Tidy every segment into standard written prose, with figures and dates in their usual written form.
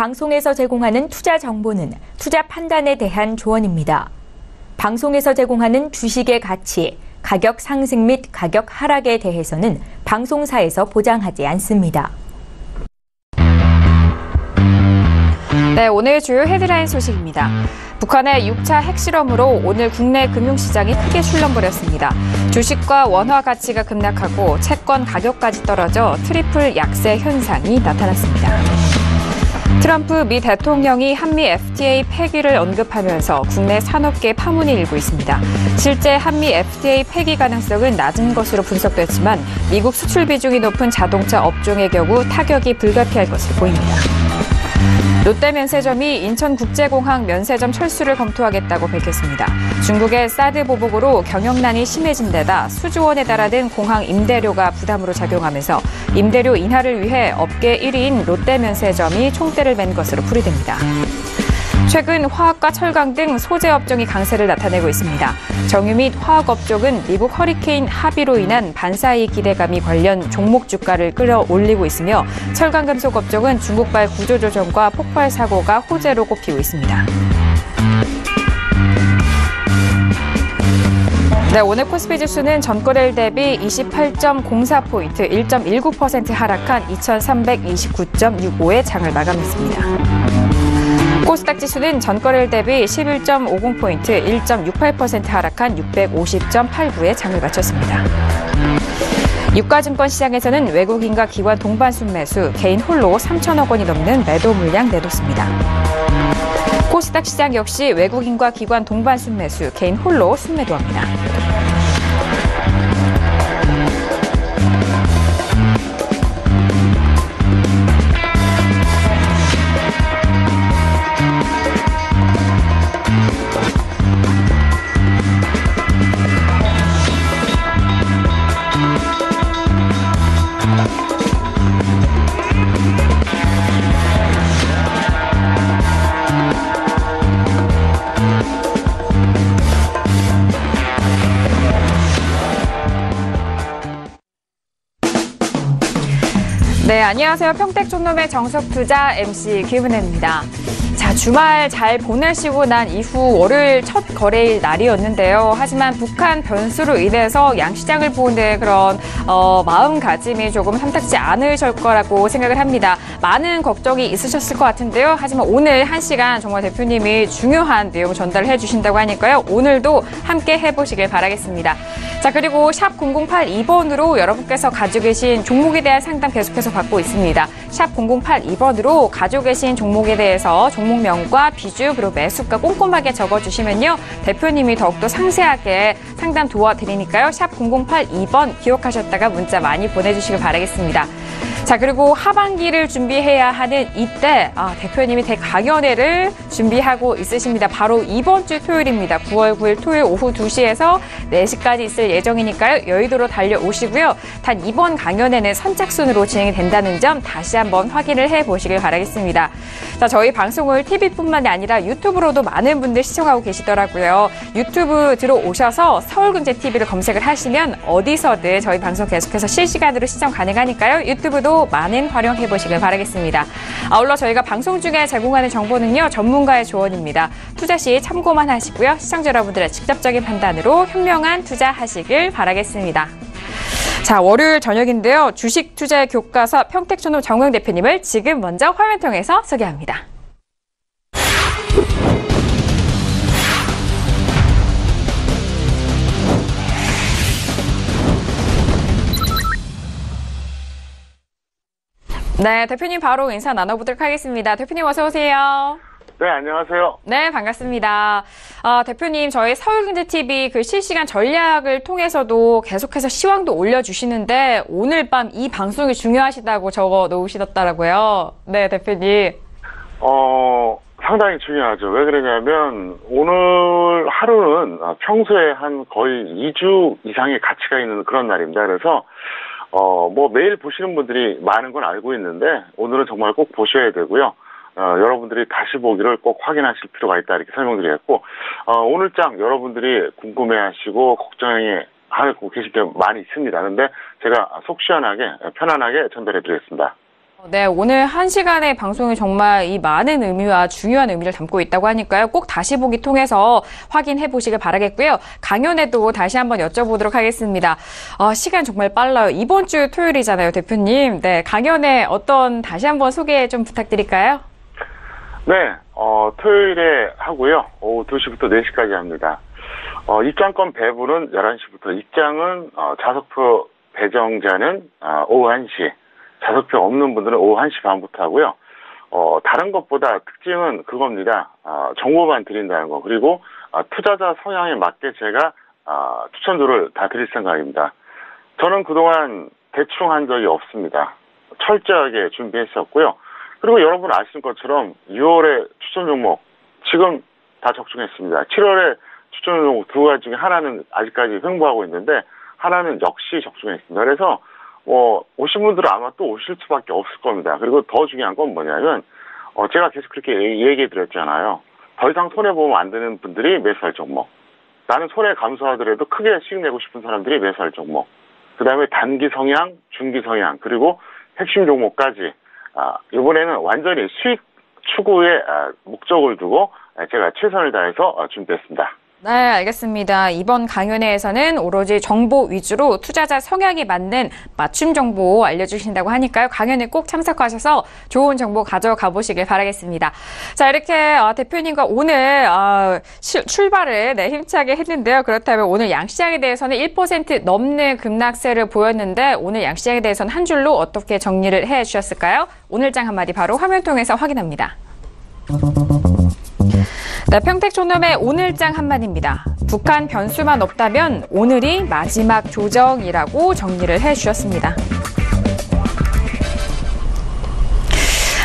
방송에서 제공하는 투자 정보는 투자 판단에 대한 조언입니다. 방송에서 제공하는 주식의 가치, 가격 상승 및 가격 하락에 대해서는 방송사에서 보장하지 않습니다. 네, 오늘 주요 헤드라인 소식입니다. 북한의 6차 핵실험으로 오늘 국내 금융시장이 크게 출렁거렸습니다. 주식과 원화 가치가 급락하고 채권 가격까지 떨어져 트리플 약세 현상이 나타났습니다. 트럼프 미 대통령이 한미 FTA 폐기를 언급하면서 국내 산업계 파문이 일고 있습니다. 실제 한미 FTA 폐기 가능성은 낮은 것으로 분석됐지만 미국 수출 비중이 높은 자동차 업종의 경우 타격이 불가피할 것으로 보입니다. 롯데면세점이 인천국제공항 면세점 철수를 검토하겠다고 밝혔습니다. 중국의 사드 보복으로 경영난이 심해진 데다 수조 원에 달하는 공항 임대료가 부담으로 작용하면서 임대료 인하를 위해 업계 1위인 롯데면세점이 총대를 맨 것으로 풀이됩니다. 최근 화학과 철강 등 소재 업종이 강세를 나타내고 있습니다. 정유 및 화학 업종은 미국 허리케인 하비로 인한 반사이익 기대감이 관련 종목 주가를 끌어올리고 있으며 철강 금속 업종은 중국발 구조조정과 폭발 사고가 호재로 꼽히고 있습니다. 네, 오늘 코스피 지수는 전거래일 대비 28.04포인트, 1.19% 하락한 2329.65의 장을 마감했습니다. 코스닥 지수는 전거래일 대비 11.50포인트, 1.68% 하락한 650.89의 장을 마쳤습니다. 유가증권 시장에서는 외국인과 기관 동반 순매수, 개인 홀로 3천억 원이 넘는 매도 물량 내놓습니다. 코스닥 시장 역시 외국인과 기관 동반 순매수, 개인 홀로 순매도합니다. 네, 안녕하세요. 평택촌놈의 정석투자 MC 김은혜입니다. 자, 주말 잘 보내시고 난 이후 월요일 첫 거래일 날이었는데요. 하지만 북한 변수로 인해서 양시장을 보는 그런 마음가짐이 조금 탐탁지 않으실 거라고 생각을 합니다. 많은 걱정이 있으셨을 것 같은데요. 하지만 오늘 1시간 정말 대표님이 중요한 내용 전달을 해주신다고 하니까요. 오늘도 함께 해보시길 바라겠습니다. 자, 그리고 샵 0082번으로 여러분께서 가지고 계신 종목에 대한 상담 계속해서 받고 있습니다. 샵 0082번으로 가지고 계신 종목에 대해서 종목명과 비주 그리고 매수가 꼼꼼하게 적어주시면요. 대표님이 더욱더 상세하게 상담 도와드리니까요. 샵 0082번 기억하셨다가 문자 많이 보내주시길 바라겠습니다. 자, 그리고 하반기를 준비해야 하는 이때 대표님이 대강연회를 준비하고 있으십니다. 바로 이번 주 토요일입니다. 9월 9일 토요일 오후 2시에서 4시까지 있을 예정이니까요. 여의도로 달려오시고요. 단 이번 강연회는 선착순으로 진행이 된다는 점 다시 한번 확인을 해보시길 바라겠습니다. 자, 저희 방송을 TV뿐만이 아니라 유튜브로도 많은 분들 시청하고 계시더라고요. 유튜브 들어오셔서 서울경제TV를 검색을 하시면 어디서든 저희 방송 계속해서 실시간으로 시청 가능하니까요. 유튜브도 많은 활용해 보시길 바라겠습니다. 아울러 저희가 방송 중에 제공하는 정보는요. 전문가의 조언입니다. 투자 시 참고만 하시고요. 시청자 여러분들의 직접적인 판단으로 현명한 투자하시길 바라겠습니다. 자, 월요일 저녁인데요. 주식 투자의 교과서 평택촌놈 정우영 대표님을 지금 먼저 화면 통해서 소개합니다. 네, 대표님 바로 인사 나눠보도록 하겠습니다. 대표님 어서 오세요. 네, 안녕하세요. 네, 반갑습니다. 대표님, 저희 서울경제TV 그 실시간 전략을 통해서도 계속해서 시황도 올려주시는데 오늘 밤 이 방송이 중요하시다고 적어 놓으시더라고요. 네, 대표님. 상당히 중요하죠. 왜 그러냐면 오늘 하루는 평소에 한 거의 2주 이상의 가치가 있는 그런 날입니다. 그래서 매일 보시는 분들이 많은 건 알고 있는데 오늘은 정말 꼭 보셔야 되고요. 여러분들이 다시 보기를 꼭 확인하실 필요가 있다 이렇게 설명드리겠고 오늘장 여러분들이 궁금해하시고 걱정하고 계실 게 많이 있습니다. 그런데 제가 속 시원하게 편안하게 전달해드리겠습니다. 네, 오늘 1시간의 방송이 정말 이 많은 의미와 중요한 의미를 담고 있다고 하니까요. 꼭 다시 보기 통해서 확인해 보시길 바라겠고요. 강연에도 다시 한번 여쭤보도록 하겠습니다. 시간 정말 빨라요. 이번 주 토요일이잖아요, 대표님. 네, 강연에 어떤 다시 한번 소개 좀 부탁드릴까요? 네, 토요일에 하고요. 오후 2시부터 4시까지 합니다. 입장권 배분은 11시부터, 입장은 좌석표 배정자는 오후 1시, 좌석표 없는 분들은 오후 1시 반부터 하고요. 다른 것보다 특징은 그겁니다. 정보만 드린다는 거. 그리고 투자자 성향에 맞게 제가 추천도를 다 드릴 생각입니다. 저는 그동안 대충 한 적이 없습니다. 철저하게 준비했었고요. 그리고 여러분 아시는 것처럼 6월에 추천 종목 지금 다 적중했습니다. 7월에 추천 종목 2가지 중에 하나는 아직까지 횡보하고 있는데 하나는 역시 적중했습니다. 그래서 오신 분들은 아마 또 오실 수밖에 없을 겁니다. 그리고 더 중요한 건 뭐냐면 제가 계속 그렇게 얘기해 드렸잖아요. 더 이상 손해보면 안 되는 분들이 매수할 종목, 나는 손해 감소하더라도 크게 수익 내고 싶은 사람들이 매수할 종목, 그 다음에 단기 성향, 중기 성향, 그리고 핵심 종목까지 이번에는 완전히 수익 추구에 목적을 두고 제가 최선을 다해서 준비했습니다. 네, 알겠습니다. 이번 강연회에서는 오로지 정보 위주로 투자자 성향에 맞는 맞춤 정보 알려주신다고 하니까요. 강연에 꼭 참석하셔서 좋은 정보 가져가 보시길 바라겠습니다. 자, 이렇게 대표님과 오늘 출발을 힘차게 했는데요. 그렇다면 오늘 양시장에 대해서는 1% 넘는 급락세를 보였는데 오늘 양시장에 대해서는 한 줄로 어떻게 정리를 해주셨을까요? 오늘장 한마디 바로 화면 통해서 확인합니다. 네, 평택촌놈의 오늘장 한마디입니다. 북한 변수만 없다면 오늘이 마지막 조정이라고 정리를 해주셨습니다.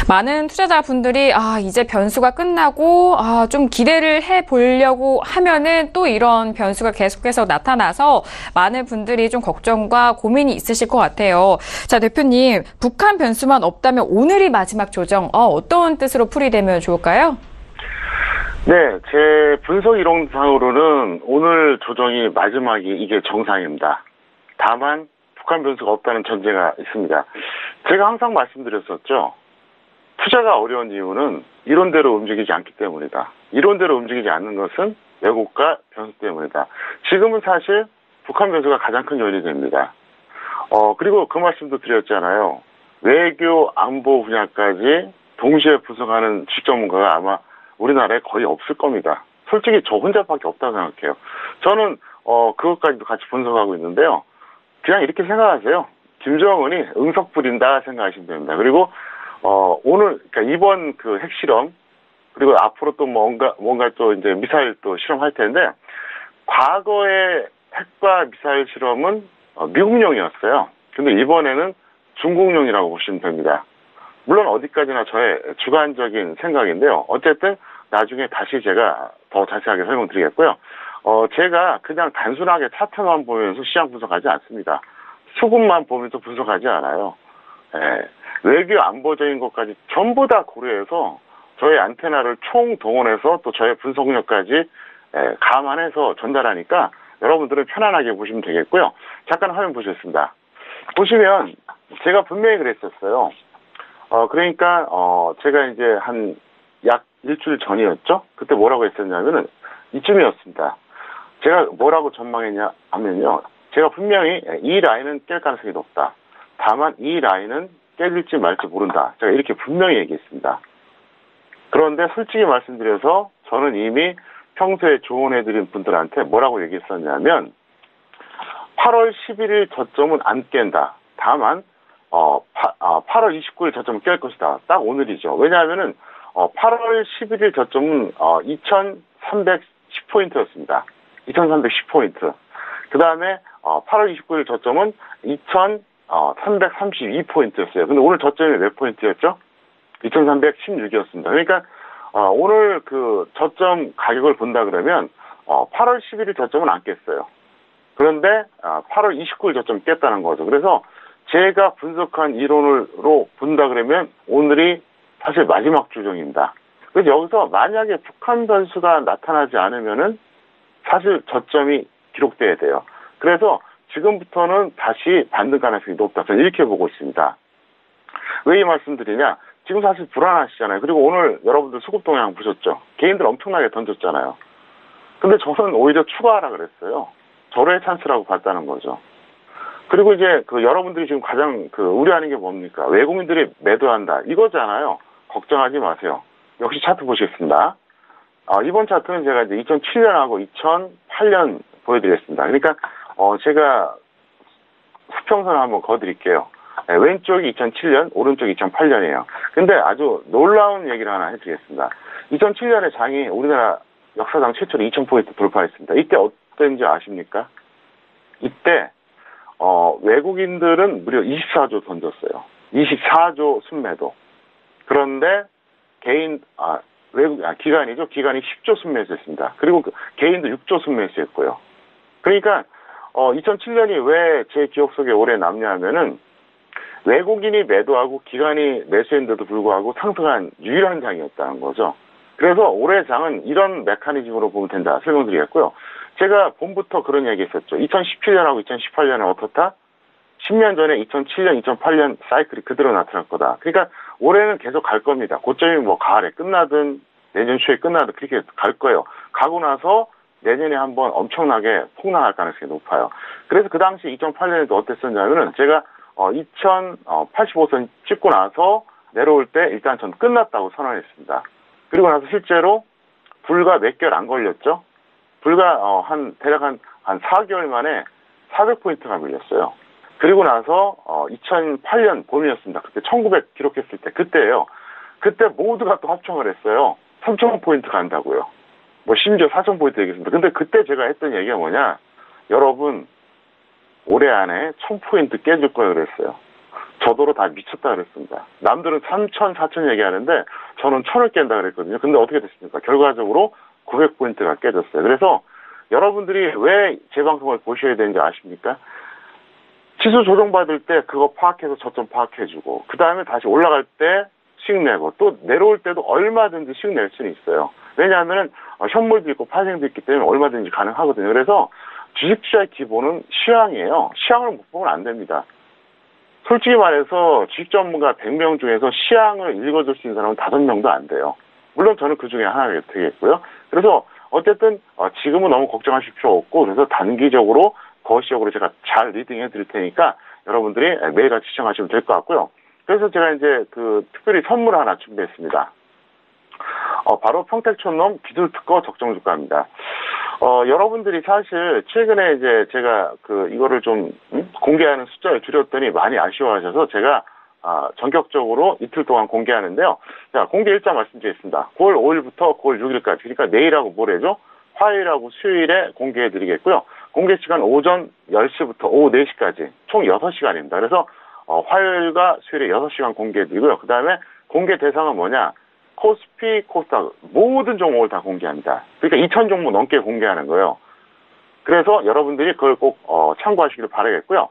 많은 투자자분들이 이제 변수가 끝나고 좀 기대를 해보려고 하면은 또 이런 변수가 계속해서 나타나서 많은 분들이 좀 걱정과 고민이 있으실 것 같아요. 자, 대표님, 북한 변수만 없다면 오늘이 마지막 조정, 어떤 뜻으로 풀이되면 좋을까요? 네, 제 분석 이론상으로는 오늘 조정이 마지막이 이게 정상입니다. 다만 북한 변수가 없다는 전제가 있습니다. 제가 항상 말씀드렸었죠. 투자가 어려운 이유는 이론대로 움직이지 않기 때문이다. 이론대로 움직이지 않는 것은 왜곡과 변수 때문이다. 지금은 사실 북한 변수가 가장 큰 요인이 됩니다. 그리고 그 말씀도 드렸잖아요. 외교, 안보 분야까지 동시에 분석하는 주식 전문가가 아마 우리나라에 거의 없을 겁니다. 솔직히 저 혼자밖에 없다고 생각해요. 저는 그것까지도 같이 분석하고 있는데요. 그냥 이렇게 생각하세요. 김정은이 응석 부린다 생각하시면 됩니다. 그리고 오늘 그러니까 이번 그 핵실험, 그리고 앞으로 또 뭔가 또 이제 미사일 또 실험할 텐데, 과거의 핵과 미사일 실험은 미국용이었어요. 근데 이번에는 중국용이라고 보시면 됩니다. 물론 어디까지나 저의 주관적인 생각인데요. 어쨌든 나중에 다시 제가 더 자세하게 설명드리겠고요. 제가 그냥 단순하게 차트만 보면서 시장 분석하지 않습니다. 수급만 보면서 분석하지 않아요. 외교 안보적인 것까지 전부 다 고려해서 저의 안테나를 총동원해서 또 저의 분석력까지 감안해서 전달하니까 여러분들은 편안하게 보시면 되겠고요. 잠깐 화면 보셨습니다. 보시면 제가 분명히 그랬었어요. 그러니까 제가 이제 한 약 일주일 전이었죠. 그때 뭐라고 했었냐면은 이쯤이었습니다. 제가 뭐라고 전망했냐 하면요. 제가 분명히 이 라인은 깰 가능성이 높다. 다만 이 라인은 깨질지 말지 모른다. 제가 이렇게 분명히 얘기했습니다. 그런데 솔직히 말씀드려서 저는 이미 평소에 조언해드린 분들한테 뭐라고 얘기했었냐면 8월 11일 저점은 안 깬다. 다만 8월 29일 저점은 깰 것이다. 딱 오늘이죠. 왜냐하면은 8월 11일 저점은 2310포인트였습니다. 2310포인트. 그 다음에 8월 29일 저점은 2332포인트였어요. 근데 오늘 저점이 몇 포인트였죠? 2316이었습니다. 그러니까 오늘 그 저점 가격을 본다 그러면 8월 11일 저점은 안 깼어요. 그런데 8월 29일 저점 깼다는 거죠. 그래서 제가 분석한 이론으로 본다 그러면 오늘이 사실 마지막 조정입니다. 그래서 여기서 만약에 북한 변수가 나타나지 않으면은 사실 저점이 기록돼야 돼요. 그래서 지금부터는 다시 반등 가능성이 높다. 저는 이렇게 보고 있습니다. 왜 이 말씀드리냐? 지금 사실 불안하시잖아요. 그리고 오늘 여러분들 수급 동향 보셨죠? 개인들 엄청나게 던졌잖아요. 근데 저는 오히려 추가하라 그랬어요. 절호의 찬스라고 봤다는 거죠. 그리고 이제 여러분들이 지금 가장 우려하는 게 뭡니까? 외국인들이 매도한다. 이거잖아요. 걱정하지 마세요. 역시 차트 보시겠습니다. 이번 차트는 제가 이제 2007년하고 2008년 보여드리겠습니다. 그러니까, 제가 수평선을 한번 그어드릴게요. 네, 왼쪽이 2007년, 오른쪽이 2008년이에요. 근데 아주 놀라운 얘기를 하나 해드리겠습니다. 2007년에 장이 우리나라 역사상 최초로 2000포인트 돌파했습니다. 이때 어땠는지 아십니까? 이때, 외국인들은 무려 24조 던졌어요. 24조 순매도. 그런데 기관이죠. 기관이 10조 순매수했습니다. 그리고 개인도 6조 순매수했고요. 그러니까 2007년이 왜 제 기억 속에 오래 남냐면은 외국인이 매도하고 기관이 매수했는데도 불구하고 상승한 유일한 장이었다는 거죠. 그래서 올해 장은 이런 메커니즘으로 보면 된다 설명드리겠고요. 제가 봄부터 그런 얘기 했었죠. 2017년하고 2018년은 어떻다? 10년 전에 2007년, 2008년 사이클이 그대로 나타날 거다. 그러니까 올해는 계속 갈 겁니다. 고점이 뭐 가을에 끝나든 내년 초에 끝나든 그렇게 갈 거예요. 가고 나서 내년에 한번 엄청나게 폭락할 가능성이 높아요. 그래서 그 당시 2008년에도 어땠었냐면은 제가 2085선 찍고 나서 내려올 때 일단 전 끝났다고 선언했습니다. 그리고 나서 실제로 불과 몇 개월 안 걸렸죠. 불과 대략 한 4개월 만에 400포인트가 밀렸어요. 그리고 나서 2008년 봄이었습니다. 그때 1900 기록했을 때 그때예요. 그때 모두가 또 합청을 했어요. 3000포인트 간다고요. 뭐 심지어 4000포인트 얘기했습니다. 근데 그때 제가 했던 얘기가 뭐냐? 여러분 올해 안에 1000포인트 깨질 거예요 그랬어요. 저도로 다 미쳤다 그랬습니다. 남들은 3000, 4000 얘기하는데 저는 1000을 깬다 그랬거든요. 근데 어떻게 됐습니까? 결과적으로 900포인트가 깨졌어요. 그래서 여러분들이 왜 제 방송을 보셔야 되는지 아십니까? 지수 조정받을 때 그거 파악해서 저점 파악해주고 그 다음에 다시 올라갈 때 수익 내고 또 내려올 때도 얼마든지 수익 낼 수는 있어요. 왜냐하면 현물도 있고 파생도 있기 때문에 얼마든지 가능하거든요. 그래서 주식 투자의 기본은 시황이에요. 시황을 못 보면 안 됩니다. 솔직히 말해서 주식 전문가 100명 중에서 시황을 읽어줄 수 있는 사람은 5명도 안 돼요. 물론 저는 그 중에 하나가 되겠고요. 그래서 어쨌든 지금은 너무 걱정하실 필요 없고 그래서 단기적으로 거시적으로 제가 잘 리딩해 드릴 테니까 여러분들이 매일같이 시청하시면 될 것 같고요. 그래서 제가 이제 특별히 선물 하나 준비했습니다. 바로 평택촌놈 기술특허 적정주가입니다. 여러분들이 사실 최근에 이제 제가 이거를 좀 공개하는 숫자를 줄였더니 많이 아쉬워하셔서 제가 전격적으로 이틀 동안 공개하는데요. 자, 공개 일자 말씀드리겠습니다. 9월 5일부터 9월 6일까지. 그러니까 내일하고 모레죠. 화요일하고 수요일에 공개해 드리겠고요. 공개 시간 오전 10시부터 오후 4시까지 총 6시간입니다. 그래서 화요일과 수요일에 6시간 공개해 드리고요. 그 다음에 공개 대상은 뭐냐? 코스피, 코스닥 모든 종목을 다 공개합니다. 그러니까 2000 종목 넘게 공개하는 거예요. 그래서 여러분들이 그걸 꼭 참고하시길 바라겠고요.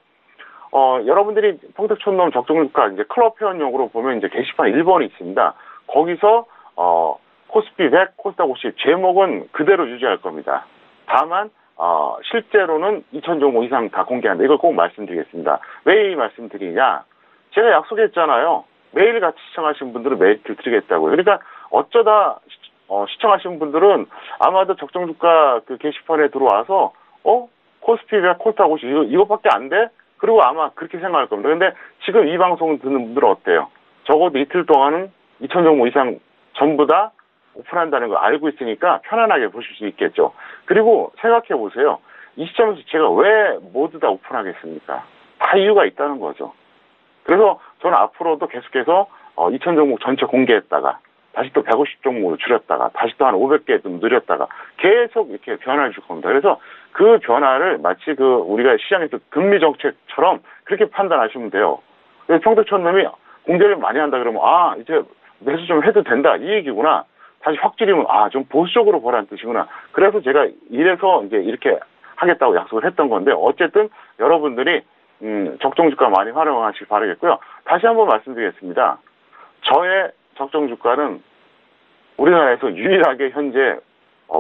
여러분들이 평택촌놈 적정주가 이제 클럽 회원용으로 보면 이제 게시판 1번이 있습니다. 거기서 코스피 100, 코스닥 50 제목은 그대로 유지할 겁니다. 다만 실제로는 2000 종목 이상 다 공개한다. 이걸 꼭 말씀드리겠습니다. 왜 이 말씀드리냐? 제가 약속했잖아요. 매일같이 시청하신 분들은 메리트를 드리겠다고요. 그러니까 어쩌다 시청하신 분들은 아마도 적정주가 게시판에 들어와서 코스피 100, 코스닥 50 이것밖에 안 돼? 그리고 아마 그렇게 생각할 겁니다. 근데 지금 이 방송을 듣는 분들은 어때요? 적어도 이틀 동안은 2000 종목 이상 전부 다 오픈한다는 걸 알고 있으니까 편안하게 보실 수 있겠죠. 그리고 생각해 보세요. 이 시점에서 제가 왜 모두 다 오픈하겠습니까? 다 이유가 있다는 거죠. 그래서 저는 앞으로도 계속해서 2000 종목 전체 공개했다가 다시 또 150 종목으로 줄였다가 다시 또 한 500개 좀 늘렸다가 계속 이렇게 변화를 줄 겁니다. 그래서 그 변화를 마치 우리가 시장에서 금리 정책처럼 그렇게 판단하시면 돼요. 그래서 평택촌놈이 공개를 많이 한다 그러면 이제 매수 좀 해도 된다 이 얘기구나. 다시 확 줄이면 좀 보수적으로 보라는 뜻이구나. 그래서 제가 이래서 이제 이렇게 하겠다고 약속을 했던 건데 어쨌든 여러분들이 적정주가 많이 활용하시기 바라겠고요. 다시 한번 말씀드리겠습니다. 저의 적정주가는 우리나라에서 유일하게 현재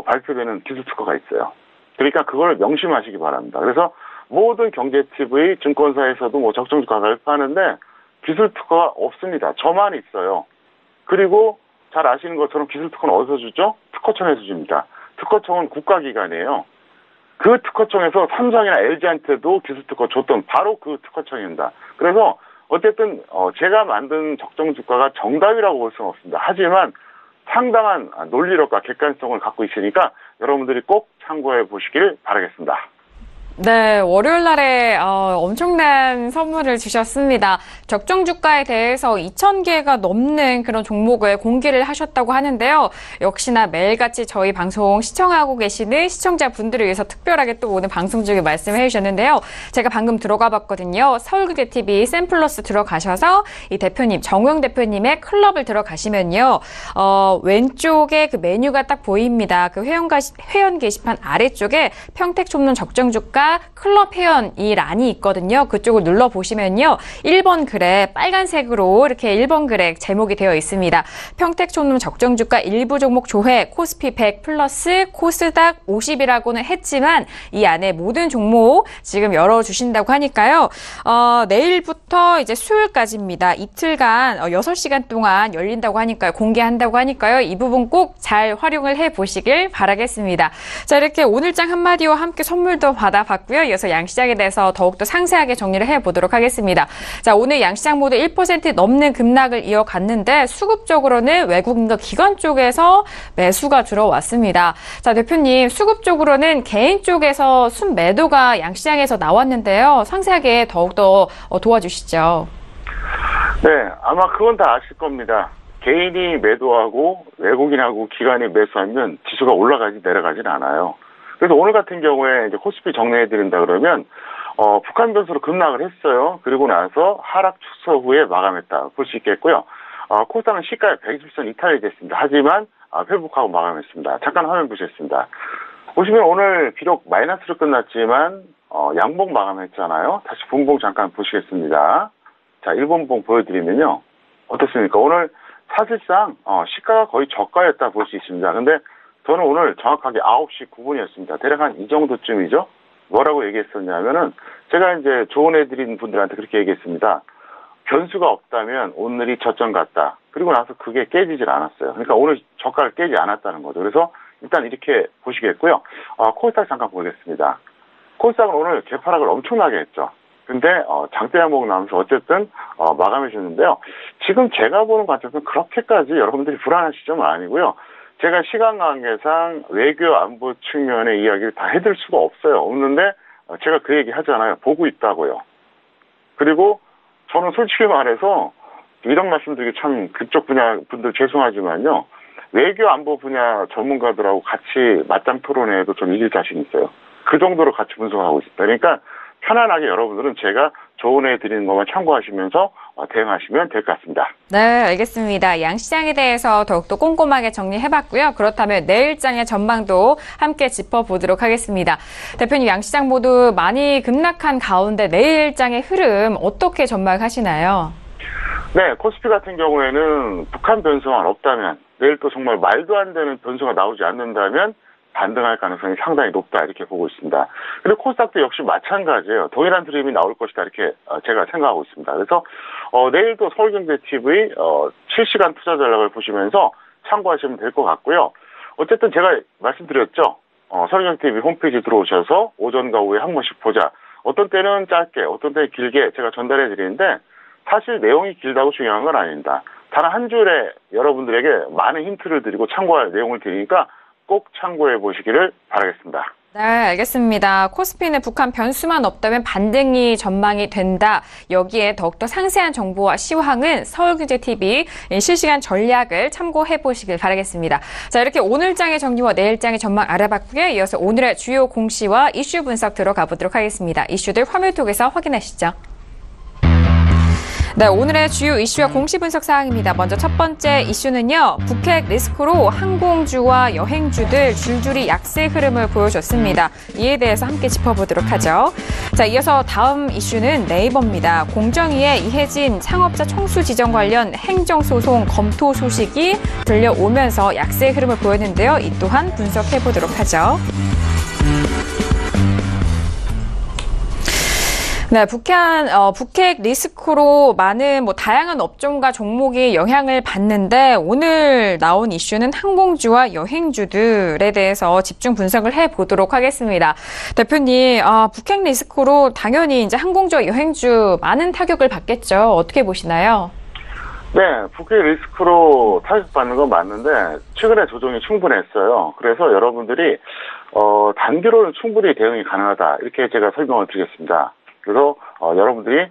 발표되는 기술특허가 있어요. 그러니까 그걸 명심하시기 바랍니다. 그래서 모든 경제TV, 증권사에서도 뭐 적정주가 발표하는데 기술 특허가 없습니다. 저만 있어요. 그리고 잘 아시는 것처럼 기술 특허는 어디서 주죠? 특허청에서 줍니다. 특허청은 국가기관이에요. 그 특허청에서 삼성이나 LG한테도 기술 특허 줬던 바로 그 특허청입니다. 그래서 어쨌든 제가 만든 적정 주가가 정답이라고 볼 수는 없습니다. 하지만 상당한 논리력과 객관성을 갖고 있으니까 여러분들이 꼭 참고해 보시길 바라겠습니다. 네, 월요일 날에 엄청난 선물을 주셨습니다. 적정 주가에 대해서 2,000개가 넘는 그런 종목을 공개를 하셨다고 하는데요. 역시나 매일같이 저희 방송 시청하고 계시는 시청자분들을 위해서 특별하게 또 오늘 방송 중에 말씀을 해주셨는데요. 제가 방금 들어가 봤거든요. 서울국제TV 샘플러스 들어가셔서 이 대표님, 정우영 대표님의 클럽을 들어가시면요. 왼쪽에 그 메뉴가 딱 보입니다. 그 회원 게시판 아래쪽에 평택촌문 적정 주가 클럽 회원 이 란이 있거든요. 그쪽을 눌러보시면요. 1번 글에 빨간색으로 이렇게 1번 글에 제목이 되어 있습니다. 평택촌문 적정주가 일부 종목 조회 코스피 100 플러스 코스닥 50이라고는 했지만 이 안에 모든 종목 지금 열어주신다고 하니까요. 내일부터 이제 수요일까지입니다. 이틀간 6시간 동안 열린다고 하니까요. 공개한다고 하니까요. 이 부분 꼭 잘 활용을 해보시길 바라겠습니다. 자, 이렇게 오늘장 한마디와 함께 선물도 받아봤고요. 이어서 양시장에 대해서 더욱더 상세하게 정리를 해보도록 하겠습니다. 자, 오늘 양시장 모두 1% 넘는 급락을 이어갔는데 수급적으로는 외국인과 기관 쪽에서 매수가 들어왔습니다. 자, 대표님, 수급적으로는 개인 쪽에서 순매도가 양시장에서 나왔는데요. 상세하게 더욱더 도와주시죠. 네, 아마 그건 다 아실 겁니다. 개인이 매도하고 외국인하고 기관이 매수하면 지수가 올라가지 내려가진 않아요. 그래서 오늘 같은 경우에 이제 코스피 정리해드린다 그러면, 북한 변수로 급락을 했어요. 그리고 나서 하락 축소 후에 마감했다. 볼 수 있겠고요. 코스닥은 시가에 120선 이탈이 됐습니다. 하지만, 회복하고 마감했습니다. 잠깐 화면 보시겠습니다. 보시면 오늘 비록 마이너스로 끝났지만, 양봉 마감했잖아요. 다시 분봉 잠깐 보시겠습니다. 자, 1번봉 보여드리면요. 어떻습니까? 오늘 사실상, 시가가 거의 저가였다 볼 수 있습니다. 근데 저는 오늘 정확하게 9시 9분이었습니다. 대략 한 이 정도쯤이죠? 뭐라고 얘기했었냐면은, 제가 이제 조언해드린 분들한테 그렇게 얘기했습니다. 변수가 없다면 오늘이 저점 같다. 그리고 나서 그게 깨지질 않았어요. 그러니까 오늘 저가를 깨지 않았다는 거죠. 그래서 일단 이렇게 보시겠고요. 코스닥 잠깐 보겠습니다. 코스닥은 오늘 개파락을 엄청나게 했죠. 근데 장대 항목 나오면서 어쨌든 마감해 주는데요. 지금 제가 보는 관점에서는 그렇게까지 여러분들이 불안한 시점은 아니고요. 제가 시간 관계상 외교 안보 측면의 이야기를 다 해드릴 수가 없어요. 없는데 제가 그 얘기 하잖아요. 보고 있다고요. 그리고 저는 솔직히 말해서 이런 말씀드리기 참 그쪽 분야 분들 죄송하지만요. 외교 안보 분야 전문가들하고 같이 맞짱 토론회에도 좀 이길 자신 있어요. 그 정도로 같이 분석하고 있습니다. 그러니까 편안하게 여러분들은 제가 조언해 드리는 것만 참고하시면서 대응하시면 될 것 같습니다. 네, 알겠습니다. 양시장에 대해서 더욱더 꼼꼼하게 정리해봤고요. 그렇다면 내일장의 전망도 함께 짚어보도록 하겠습니다. 대표님, 양시장 모두 많이 급락한 가운데 내일장의 흐름 어떻게 전망하시나요? 네, 코스피 같은 경우에는 북한 변수만 없다면 내일 또 정말 말도 안 되는 변수가 나오지 않는다면 반등할 가능성이 상당히 높다 이렇게 보고 있습니다. 그리고 코스닥도 역시 마찬가지예요. 동일한 흐름이 나올 것이다 이렇게 제가 생각하고 있습니다. 그래서 내일도 서울경제TV 실시간 투자 전략을 보시면서 참고하시면 될 것 같고요. 어쨌든 제가 말씀드렸죠. 서울경제TV 홈페이지 들어오셔서 오전과 오후에 한 번씩 보자. 어떤 때는 짧게, 어떤 때는 길게 제가 전달해 드리는데 사실 내용이 길다고 중요한 건 아닙니다. 단 한 줄에 여러분들에게 많은 힌트를 드리고 참고할 내용을 드리니까 꼭 참고해 보시기를 바라겠습니다. 네, 알겠습니다. 코스피는 북한 변수만 없다면 반등이 전망이 된다. 여기에 더욱더 상세한 정보와 시황은 서울경제TV 실시간 전략을 참고해 보시길 바라겠습니다. 자, 이렇게 오늘장의 정리와 내일장의 전망 알아봤고요. 이어서 오늘의 주요 공시와 이슈 분석 들어가 보도록 하겠습니다. 이슈들 화면 통해서 확인하시죠. 네, 오늘의 주요 이슈와 공시 분석 사항입니다. 먼저 첫 번째 이슈는요. 북핵 리스크로 항공주와 여행주들 줄줄이 약세 흐름을 보여줬습니다. 이에 대해서 함께 짚어보도록 하죠. 자, 이어서 다음 이슈는 네이버입니다. 공정위의 이해진 창업자 총수 지정 관련 행정소송 검토 소식이 들려오면서 약세 흐름을 보였는데요. 이 또한 분석해보도록 하죠. 네, 북핵 리스크로 많은 다양한 업종과 종목이 영향을 받는데 오늘 나온 이슈는 항공주와 여행주들에 대해서 집중 분석을 해보도록 하겠습니다. 대표님, 북핵 리스크로 당연히 이제 항공주와 여행주 많은 타격을 받겠죠. 어떻게 보시나요? 네, 북핵 리스크로 타격받는 건 맞는데 최근에 조정이 충분했어요. 그래서 여러분들이 단기로는 충분히 대응이 가능하다. 이렇게 제가 설명을 드리겠습니다. 그래서 여러분들이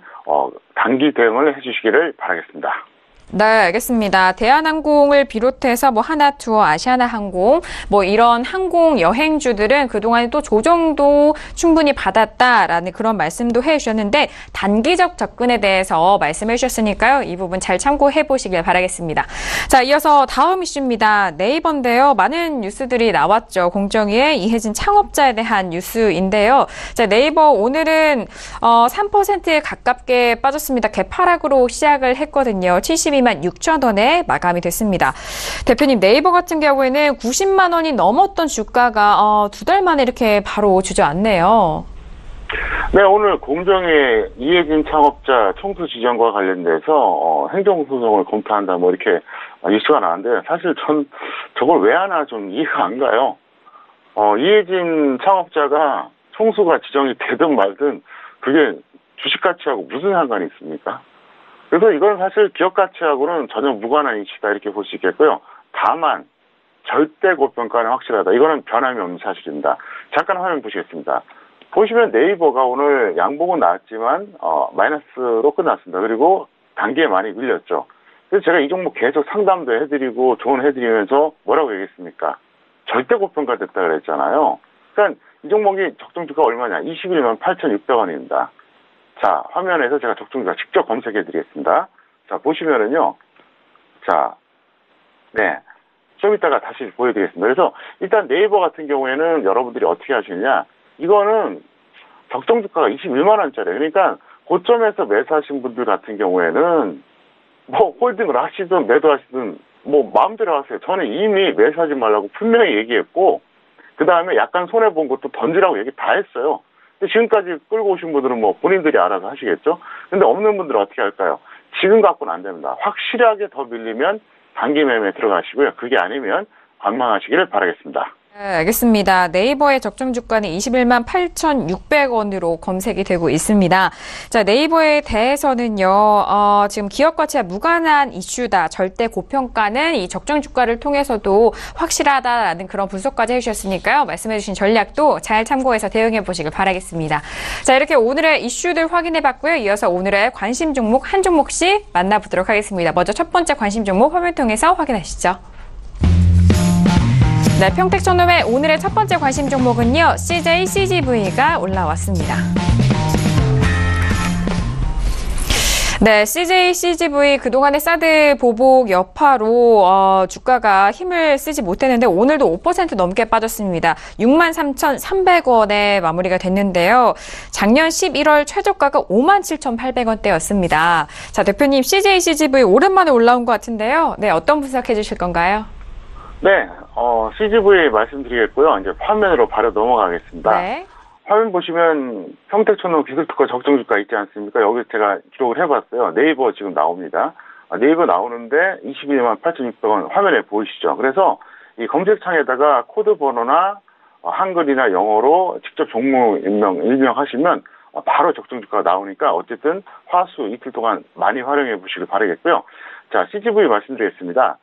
단기 대응을 해주시기를 바라겠습니다. 네, 알겠습니다. 대한항공을 비롯해서 하나투어, 아시아나항공, 이런 항공 여행주들은 그동안에 또 조정도 충분히 받았다라는 그런 말씀도 해주셨는데 단기적 접근에 대해서 말씀해 주셨으니까요. 이 부분 잘 참고해 보시길 바라겠습니다. 자, 이어서 다음 이슈입니다. 네이버인데요. 많은 뉴스들이 나왔죠. 공정위의 이해진 창업자에 대한 뉴스인데요. 자, 네이버 오늘은 3%에 가깝게 빠졌습니다. 개파락으로 시작을 했거든요. 72만 6천 원에 마감이 됐습니다. 대표님, 네이버 같은 경우에는 90만 원이 넘었던 주가가 2달 만에 이렇게 바로 주저앉네요. 네, 오늘 공정위의 이해진 창업자 청수 지정과 관련돼서 행정소송을 검토한다 이렇게 뉴스가 나왔는데 사실 전 저걸 왜 하나 좀 이해가 안 가요. 이해진 창업자가 청수가 지정이 되든 말든 그게 주식 가치하고 무슨 상관이 있습니까? 그래서 이건 사실 기업 가치하고는 전혀 무관한 이슈다 이렇게 볼 수 있겠고요. 다만 절대 고평가는 확실하다. 이거는 변함이 없는 사실입니다. 잠깐 화면 보시겠습니다. 보시면 네이버가 오늘 양봉은 나왔지만 마이너스로 끝났습니다. 그리고 단기에 많이 밀렸죠. 그래서 제가 이 종목 계속 상담도 해드리고 조언해드리면서 뭐라고 얘기했습니까? 절대 고평가 됐다 그랬잖아요. 그러니까 이 종목이 적정주가 얼마냐? 21만 8,600원입니다. 자, 화면에서 제가 적정주가 직접 검색해 드리겠습니다. 자, 보시면은요. 자, 네. 좀 이따가 다시 보여드리겠습니다. 그래서 일단 네이버 같은 경우에는 여러분들이 어떻게 하시느냐. 이거는 적정주가가 21만 원짜리. 그러니까 고점에서 매수하신 분들 같은 경우에는 홀딩을 하시든 매도하시든 마음대로 하세요. 저는 이미 매수하지 말라고 분명히 얘기했고 그 다음에 약간 손해본 것도 던지라고 얘기 다 했어요. 지금까지 끌고 오신 분들은 본인들이 알아서 하시겠죠? 근데 없는 분들은 어떻게 할까요? 지금 갖고는 안 됩니다. 확실하게 더 밀리면 단기 매매에 들어가시고요. 그게 아니면 관망하시기를 바라겠습니다. 네, 알겠습니다. 네이버의 적정 주가는 21만 8,600원으로 검색이 되고 있습니다. 자, 네이버에 대해서는요, 지금 기업 가치와 무관한 이슈다. 절대 고평가는 이 적정 주가를 통해서도 확실하다라는 그런 분석까지 해주셨으니까요. 말씀해주신 전략도 잘 참고해서 대응해 보시길 바라겠습니다. 자, 이렇게 오늘의 이슈들 확인해 봤고요. 이어서 오늘의 관심 종목 한 종목씩 만나보도록 하겠습니다. 먼저 첫 번째 관심 종목 화면 통해서 확인하시죠. 네, 평택전업의 오늘의 첫 번째 관심 종목은요, CJCGV가 올라왔습니다. 네, CJCGV 그동안의 사드 보복 여파로 주가가 힘을 쓰지 못했는데 오늘도 5% 넘게 빠졌습니다. 63,300원에 마무리가 됐는데요. 작년 11월 최저가가 57,800원대였습니다. 자, 대표님, CJCGV 오랜만에 올라온 것 같은데요. 네, 어떤 분석해 주실 건가요? 네, CGV 말씀드리겠고요. 이제 화면으로 바로 넘어가겠습니다. 네. 화면 보시면 평택촌농 기술특허 적정주가 있지 않습니까? 여기 제가 기록을 해봤어요. 네이버 지금 나옵니다. 네이버 나오는데 21만 8,600원 화면에 보이시죠? 그래서 이 검색창에다가 코드 번호나 한글이나 영어로 직접 종목 일명하시면 바로 적정주가가 나오니까 어쨌든 화수 이틀 동안 많이 활용해 보시길 바라겠고요. 자, CGV 말씀드리겠습니다.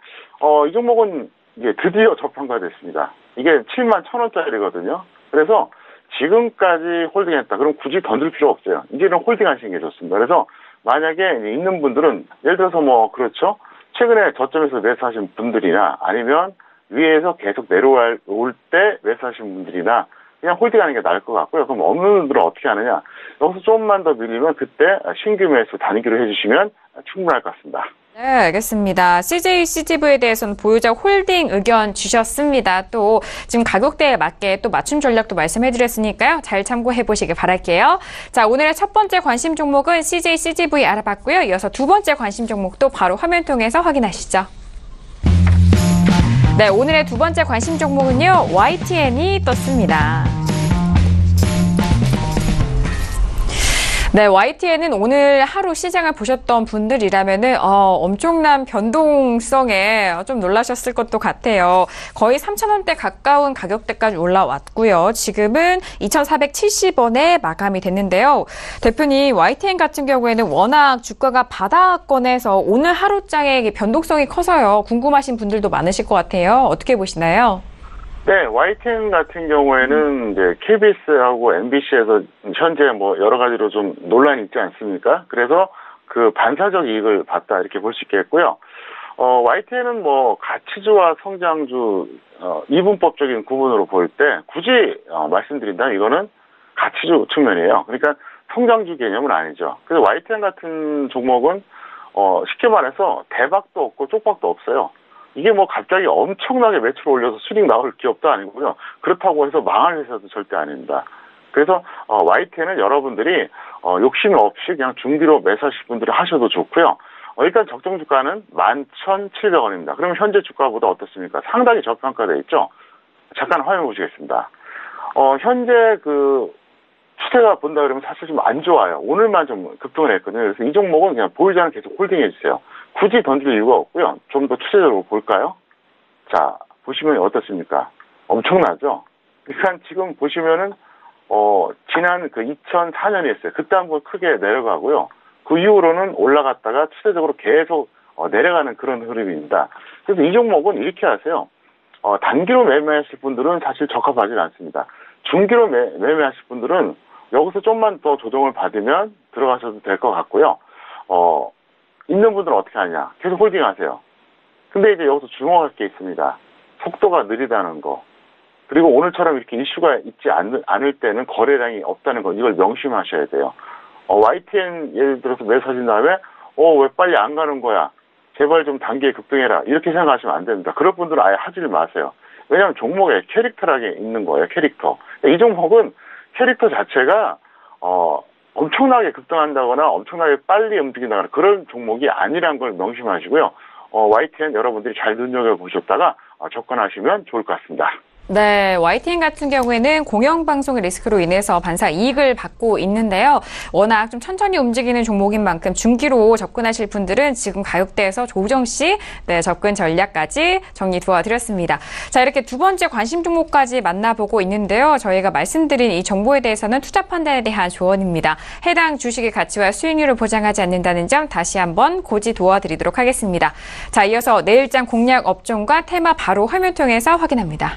이 종목은 이제 드디어 저평가 됐습니다. 이게 7만 1,000원짜리거든요. 그래서 지금까지 홀딩했다. 그럼 굳이 던질 필요 없어요. 이제는 홀딩 하시는 게 좋습니다. 그래서 만약에 있는 분들은 예를 들어서 그렇죠. 최근에 저점에서 매수하신 분들이나 아니면 위에서 계속 내려올 때 매수하신 분들이나 그냥 홀딩하는 게 나을 것 같고요. 그럼 없는 분들은 어떻게 하느냐. 여기서 조금만 더 밀리면 그때 신규 매수 단기로 해주시면 충분할 것 같습니다. 네, 알겠습니다. CJCGV에 대해서는 보유자 홀딩 의견 주셨습니다. 또 지금 가격대에 맞게 또 맞춤 전략도 말씀해드렸으니까요. 잘 참고해 보시길 바랄게요. 자, 오늘의 첫 번째 관심 종목은 CJCGV 알아봤고요. 이어서 두 번째 관심 종목도 바로 화면 통해서 확인하시죠. 네, 오늘의 두 번째 관심 종목은요, YTN이 떴습니다. 네, YTN은 오늘 하루 시장을 보셨던 분들이라면은 엄청난 변동성에 좀 놀라셨을 것도 같아요. 거의 3,000원대 가까운 가격대까지 올라왔고요. 지금은 2,470원에 마감이 됐는데요. 대표님, YTN 같은 경우에는 워낙 주가가 바닥권에서 오늘 하루장의 변동성이 커서요. 궁금하신 분들도 많으실 것 같아요. 어떻게 보시나요? 네, YTN 같은 경우에는 이제 KBS하고 MBC에서 현재 뭐 여러 가지로 좀 논란이 있지 않습니까? 그래서 그 반사적 이익을 봤다 이렇게 볼 수 있겠고요. YTN은 뭐 가치주와 성장주 이분법적인 구분으로 볼 때 굳이 말씀드린다면 이거는 가치주 측면이에요. 그러니까 성장주 개념은 아니죠. 그래서 YTN 같은 종목은 쉽게 말해서 대박도 없고 쪽박도 없어요. 이게 뭐 갑자기 엄청나게 매출을 올려서 수익 나올 기업도 아니고요. 그렇다고 해서 망할 회사도 절대 아닙니다. 그래서 YTN은 여러분들이 욕심 없이 그냥 중기로 매수하실 분들이 하셔도 좋고요. 일단 적정 주가는 11,700원입니다. 그러면 현재 주가보다 어떻습니까? 상당히 저평가되어 있죠. 잠깐 화면 보시겠습니다. 현재 그 추세가 본다 그러면 사실 좀 안 좋아요. 오늘만 좀 급등을 했거든요. 그래서 이 종목은 그냥 보이지 않게 계속 홀딩해 주세요. 굳이 던질 이유가 없고요. 좀 더 추세적으로 볼까요? 자, 보시면 어떻습니까? 엄청나죠? 그러니까 지금 보시면은 지난 그 2004년이었어요. 그때 한번 크게 내려가고요. 그 이후로는 올라갔다가 추세적으로 계속 내려가는 그런 흐름입니다. 그래서 이 종목은 이렇게 하세요. 단기로 매매하실 분들은 사실 적합하지 않습니다. 중기로 매매하실 분들은 여기서 좀만 더 조정을 받으면 들어가셔도 될 것 같고요. 있는 분들은 어떻게 하냐. 계속 홀딩 하세요. 근데 이제 여기서 주목할 게 있습니다. 속도가 느리다는 거. 그리고 오늘처럼 이렇게 이슈가 있지 않을 때는 거래량이 없다는 거. 이걸 명심하셔야 돼요. YTN 예를 들어서 매수하신 다음에 왜 빨리 안 가는 거야. 제발 좀 단기에 급등해라. 이렇게 생각하시면 안 됩니다. 그럴 분들은 아예 하지를 마세요. 왜냐하면 종목에 캐릭터라게 있는 거예요. 캐릭터. 이 종목은 캐릭터 자체가 엄청나게 급등한다거나 엄청나게 빨리 움직인다거나 그런 종목이 아니란 걸 명심하시고요. YTN 여러분들이 잘 눈여겨보셨다가 접근하시면 좋을 것 같습니다. 네, YTN 같은 경우에는 공영방송의 리스크로 인해서 반사 이익을 받고 있는데요. 워낙 좀 천천히 움직이는 종목인 만큼 중기로 접근하실 분들은 지금 가격대에서 조정 시 접근 전략까지 정리 도와드렸습니다. 자, 이렇게 두 번째 관심 종목까지 만나보고 있는데요. 저희가 말씀드린 이 정보에 대해서는 투자 판단에 대한 조언입니다. 해당 주식의 가치와 수익률을 보장하지 않는다는 점 다시 한번 고지 도와드리도록 하겠습니다. 자, 이어서 내일장 공략 업종과 테마 바로 화면 통해서 확인합니다.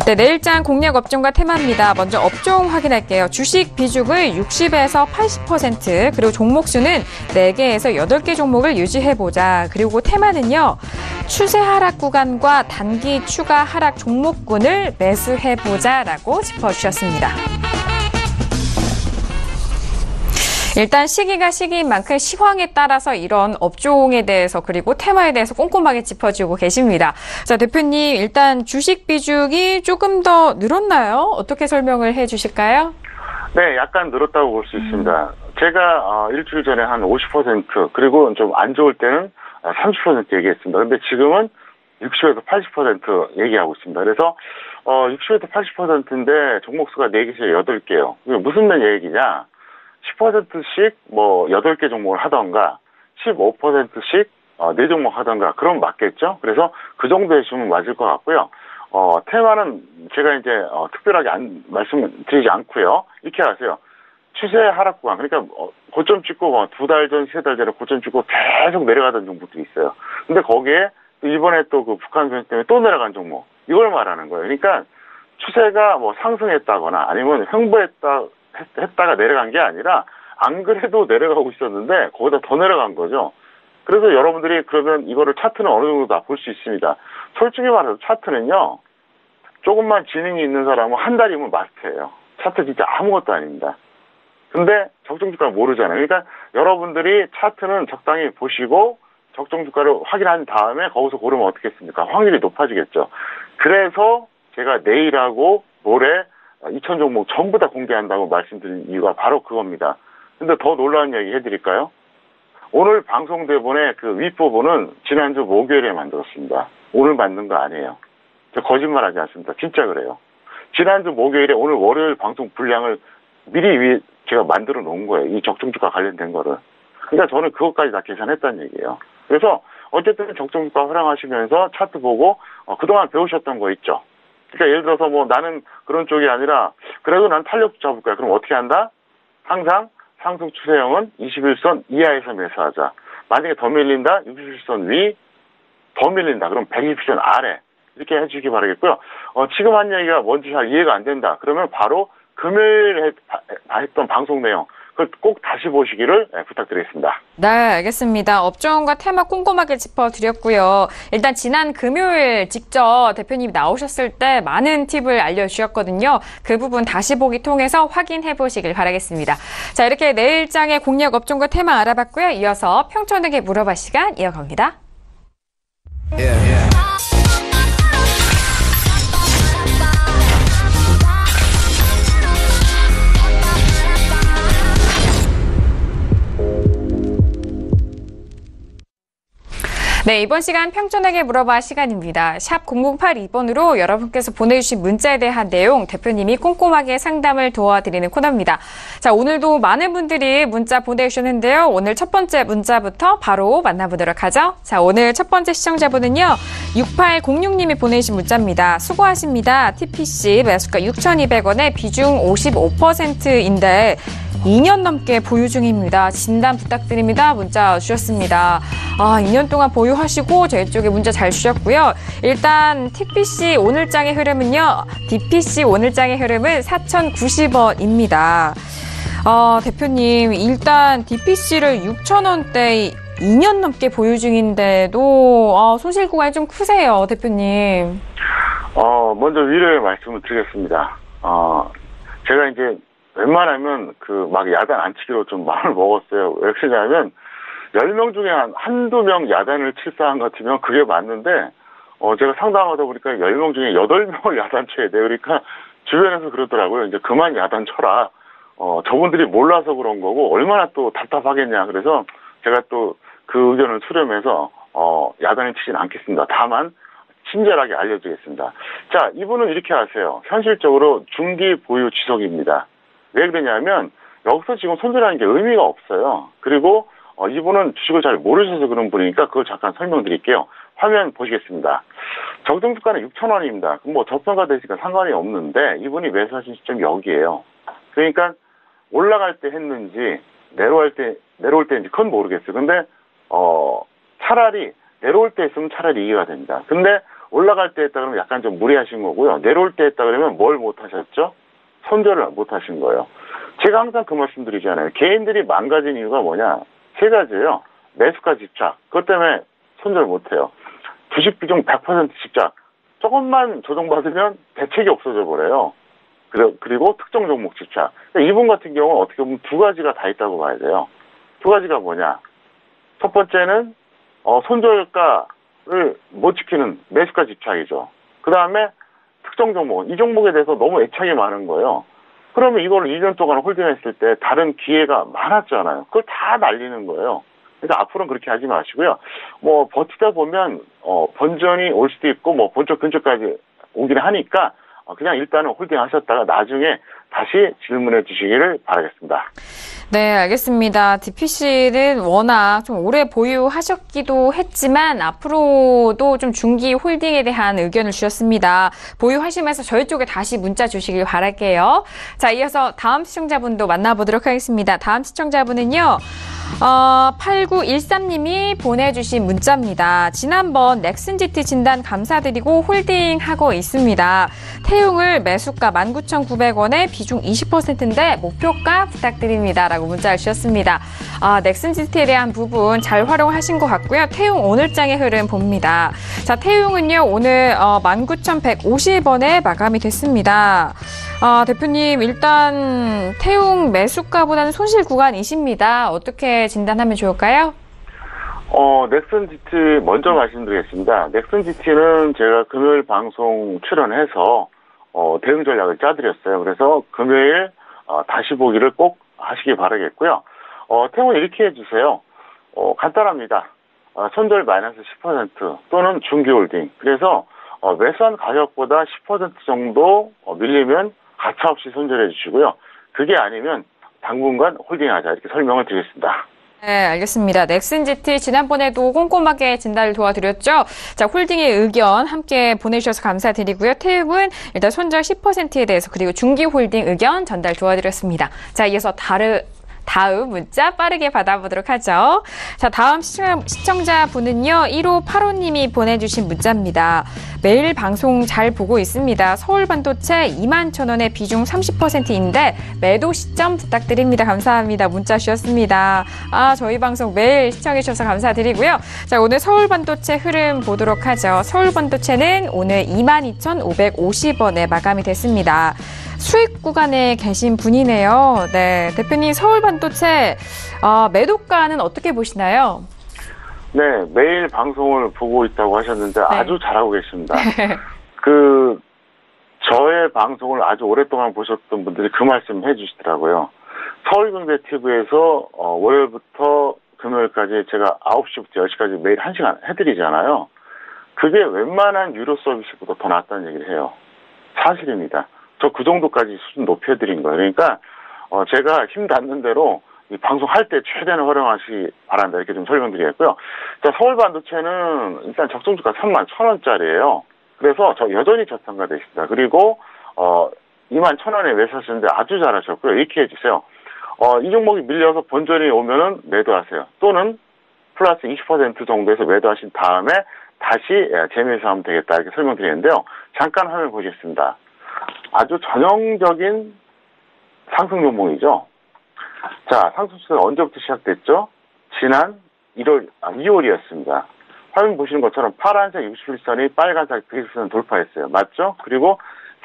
네, 내일장 공략 업종과 테마입니다. 먼저 업종 확인할게요. 주식 비중을 60에서 80%, 그리고 종목 수는 4개에서 8개 종목을 유지해보자. 그리고 테마는요, 추세 하락 구간과 단기 추가 하락 종목군을 매수해보자라고 짚어주셨습니다. 일단 시기가 시기인 만큼 시황에 따라서 이런 업종에 대해서 그리고 테마에 대해서 꼼꼼하게 짚어주고 계십니다. 자, 대표님, 일단 주식 비중이 조금 더 늘었나요? 어떻게 설명을 해 주실까요? 네, 약간 늘었다고 볼 수 있습니다. 제가 일주일 전에 한 50% 그리고 좀 안 좋을 때는 30% 얘기했습니다. 근데 지금은 60에서 80% 얘기하고 있습니다. 그래서 60에서 80%인데 종목수가 4개에서 8개예요. 이게 무슨 얘기냐? 10%씩 뭐 8개 종목을 하던가 15%씩 4종목 하던가 그럼 맞겠죠? 그래서 그 정도 해주면 맞을 것 같고요. 테마는 제가 이제 특별하게 말씀드리지 않고요. 이렇게 하세요. 추세 하락 구간, 그러니까 고점 찍고 2달 전, 3달 전에 고점 찍고 계속 내려가던 종목들이 있어요. 근데 거기에 이번에 또 그 북한 전쟁 때문에 또 내려간 종목, 이걸 말하는 거예요. 그러니까 추세가 뭐 상승했다거나 아니면 횡보했다가 내려간 게 아니라 안 그래도 내려가고 있었는데 거기다 더 내려간 거죠. 그래서 여러분들이 그러면 이거를 차트는 어느 정도 다 볼 수 있습니다. 솔직히 말해서 차트는요, 조금만 지능이 있는 사람은 한 달이면 마스터예요. 차트 진짜 아무것도 아닙니다. 근데 적정 주가를 모르잖아요. 그러니까 여러분들이 차트는 적당히 보시고 적정 주가를 확인한 다음에 거기서 고르면 어떻겠습니까? 확률이 높아지겠죠. 그래서 제가 내일하고 모레 2천 종목 전부 다 공개한다고 말씀드린 이유가 바로 그겁니다. 근데 더 놀라운 얘기 해드릴까요? 오늘 방송 대본의 그 윗부분은 지난주 목요일에 만들었습니다. 오늘 만든 거 아니에요. 저 거짓말하지 않습니다. 진짜 그래요. 지난주 목요일에 오늘 월요일 방송 분량을 미리 제가 만들어 놓은 거예요. 이 적정주가 관련된 거를. 그러니까 저는 그것까지 다 계산했다는 얘기예요. 그래서 어쨌든 적정주가 활용하시면서 차트 보고 그동안 배우셨던 거 있죠. 그러니까 예를 들어서 뭐 나는 그런 쪽이 아니라 그래도 난 탄력 잡을 거야. 그럼 어떻게 한다? 항상 상승 추세형은 21선 이하에서 매수하자. 만약에 더 밀린다? 61선 위, 더 밀린다. 그럼 120선 아래. 이렇게 해주시기 바라겠고요. 지금 한 얘기가 뭔지 잘 이해가 안 된다. 그러면 바로 금요일에 했던 방송 내용, 그걸 꼭 다시 보시기를 부탁드리겠습니다. 네, 알겠습니다. 업종과 테마 꼼꼼하게 짚어드렸고요. 일단 지난 금요일 직접 대표님이 나오셨을 때 많은 팁을 알려주셨거든요. 그 부분 다시 보기 통해서 확인해 보시길 바라겠습니다. 자, 이렇게 내일장의 공략 업종과 테마 알아봤고요. 이어서 평촌에게 물어봐 시간 이어갑니다. 네, 이번 시간 평촌에게 물어봐 시간입니다. 샵 0082번으로 여러분께서 보내주신 문자에 대한 내용 대표님이 꼼꼼하게 상담을 도와드리는 코너입니다. 자, 오늘도 많은 분들이 문자 보내주셨는데요. 오늘 첫 번째 문자부터 바로 만나보도록 하죠. 자, 오늘 첫 번째 시청자분은요. 6806님이 보내주신 문자입니다. 수고하십니다. TPC 매수가 6,200원에 비중 55%인데 2년 넘게 보유 중입니다. 진단 부탁드립니다. 문자 주셨습니다. 2년 동안 보유하시고 저희 쪽에 문자 잘 주셨고요. 일단 TPC 오늘장의 흐름은요. DPC 오늘장의 흐름은 4,090원입니다. 대표님 일단 DPC를 6,000원대 2년 넘게 보유 중인데도 손실 구간이 좀 크세요. 대표님. 먼저 위로의 말씀을 드리겠습니다. 제가 이제 웬만하면 막 야단 안 치기로 좀 마음을 먹었어요. 왜 그러냐면 10명 중에 한두 명 야단을 칠 사람 같으면 그게 맞는데 제가 상담하다 보니까 10명 중에 8명을 야단 쳐야 돼요. 그러니까 주변에서 그러더라고요. 이제 그만 야단 쳐라. 저분들이 몰라서 그런 거고 얼마나 또 답답하겠냐. 그래서 제가 또 그 의견을 수렴해서 야단을 치진 않겠습니다. 다만 친절하게 알려드리겠습니다. 자, 이분은 이렇게 하세요. 현실적으로 중기 보유 지속입니다. 왜 그러냐면 여기서 지금 손절하는 게 의미가 없어요. 그리고 이분은 주식을 잘 모르셔서 그런 분이니까 그걸 잠깐 설명드릴게요. 화면 보시겠습니다. 적정주가는 6,000원입니다. 뭐 저평가되어 있으니까 상관이 없는데 이분이 매수하신 시점이 여기에요. 그러니까 올라갈 때 했는지 내려올 때인지 그건 모르겠어요. 근데 차라리 내려올 때 했으면 차라리 이해가 됩니다. 근데 올라갈 때 했다 그러면 약간 좀 무리하신 거고요. 내려올 때 했다 그러면 뭘 못하셨죠? 손절을 못하신 거예요. 제가 항상 그 말씀 드리잖아요. 개인들이 망가진 이유가 뭐냐? 3가지예요. 매수가 집착. 그것 때문에 손절 못해요. 주식 비중 100% 집착. 조금만 조정받으면 대책이 없어져 버려요. 그리고 특정 종목 집착. 그러니까 이분 같은 경우는 어떻게 보면 2가지가 다 있다고 봐야 돼요. 2가지가 뭐냐? 첫 번째는 손절가를 못 지키는 매수가 집착이죠. 그 다음에 특정 종목, 이 종목에 대해서 너무 애착이 많은 거예요. 그러면 이걸 2년 동안 홀딩했을 때 다른 기회가 많았잖아요. 그걸 다 날리는 거예요. 그러니까 앞으로는 그렇게 하지 마시고요. 뭐 버티다 보면 본전이 올 수도 있고 뭐 본전 근처까지 오긴 하니까 그냥 일단은 홀딩하셨다가 나중에 다시 질문해 주시기를 바라겠습니다. 네, 알겠습니다. DPC는 워낙 좀 오래 보유하셨기도 했지만 앞으로도 좀 중기 홀딩에 대한 의견을 주셨습니다. 보유하시면서 저희 쪽에 다시 문자 주시길 바랄게요. 자, 이어서 다음 시청자분도 만나보도록 하겠습니다. 다음 시청자분은요. 8913님이 보내주신 문자입니다. 지난번 넥슨GT 진단 감사드리고 홀딩하고 있습니다. 태용을 매수가 19,900원에 비중 20%인데 목표가 부탁드립니다. 라고 문자를 주셨습니다. 넥슨GT에 대한 부분 잘 활용하신 것 같고요. 태용 오늘장의 흐름 봅니다. 자, 태용은요, 오늘 19,150원에 마감이 됐습니다. 대표님, 일단 태용 매수가보다는 손실 구간이십니다. 어떻게 진단하면 좋을까요? 넥슨GT 먼저 말씀드리겠습니다. 넥슨GT는 제가 금요일 방송 출연해서 대응 전략을 짜드렸어요. 그래서 금요일 다시 보기를 꼭 하시기 바라겠고요. 태용은 이렇게 해주세요. 간단합니다. 손절 마이너스 10% 또는 중기홀딩. 그래서 매수한 가격보다 10% 정도 밀리면 가차없이 손절해 주시고요. 그게 아니면 당분간 홀딩하자 이렇게 설명을 드리겠습니다. 네, 알겠습니다. 넥슨GT 지난번에도 꼼꼼하게 진단을 도와드렸죠. 자, 홀딩의 의견 함께 보내주셔서 감사드리고요. 태음은 일단 손절 10%에 대해서 그리고 중기홀딩 의견 전달 도와드렸습니다. 자, 이어서 다음 문자 빠르게 받아보도록 하죠. 자, 다음 시청자분은요. 1585님이 보내주신 문자입니다. 매일 방송 잘 보고 있습니다. 서울반도체 21,000원의 비중 30%인데 매도 시점 부탁드립니다. 감사합니다. 문자 주셨습니다. 저희 방송 매일 시청해 주셔서 감사드리고요. 자, 오늘 서울반도체 흐름 보도록 하죠. 서울반도체는 오늘 22,550원에 마감이 됐습니다. 수익 구간에 계신 분이네요. 네, 대표님 서울반도체 매도가는 어떻게 보시나요? 네, 매일 방송을 보고 있다고 하셨는데 네. 아주 잘하고 계십니다. 저의 방송을 아주 오랫동안 보셨던 분들이 그 말씀 해주시더라고요. 서울경제TV에서 월요일부터 금요일까지 제가 9시부터 10시까지 매일 1시간 해드리잖아요. 그게 웬만한 유료 서비스보다 더 낫다는 얘기를 해요. 사실입니다. 저 그 정도까지 수준 높여드린 거예요. 그러니까 제가 힘 닿는 대로 이 방송할 때 최대한 활용하시기 바란다 이렇게 좀 설명드리겠고요. 자, 서울반도체는 일단 적정주가 31,000원짜리예요. 그래서 저 여전히 저평가되어 있습니다. 그리고 21,000원에 매수하시는데 아주 잘하셨고요. 이렇게 해주세요. 이 종목이 밀려서 본전이 오면은 매도하세요. 또는 플러스 20% 정도에서 매도하신 다음에 다시 재매수하면 되겠다 이렇게 설명드리는데요. 잠깐 화면 보시겠습니다. 아주 전형적인 상승 종목이죠. 자, 상승 추세가 언제부터 시작됐죠? 지난 2월이었습니다. 화면 보시는 것처럼 파란색 61선이 빨간색 120선 돌파했어요. 맞죠? 그리고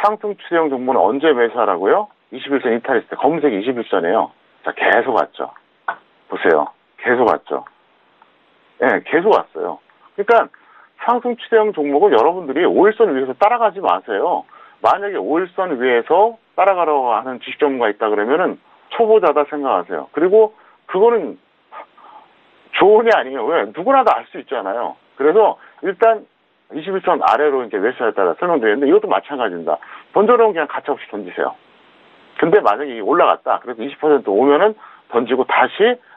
상승 추세형 종목은 언제 매수하라고요? 21선 이탈했을 때 검은색이 21선이에요. 자, 계속 왔죠. 보세요. 계속 왔죠. 네, 계속 왔어요. 그러니까 상승 추세형 종목은 여러분들이 5일선 위에서 따라가지 마세요. 만약에 5일선 위에서 따라가려고 하는 주식 전문가 있다 그러면은 초보자다 생각하세요. 그리고 그거는 조언이 아니에요. 왜? 누구나 다 알 수 있잖아요. 그래서 일단 21선 아래로 이제 매수에 따라 설명드렸는데 이것도 마찬가지입니다. 본전은 그냥 가차없이 던지세요. 근데 만약에 올라갔다. 그래서 20% 오면은 던지고 다시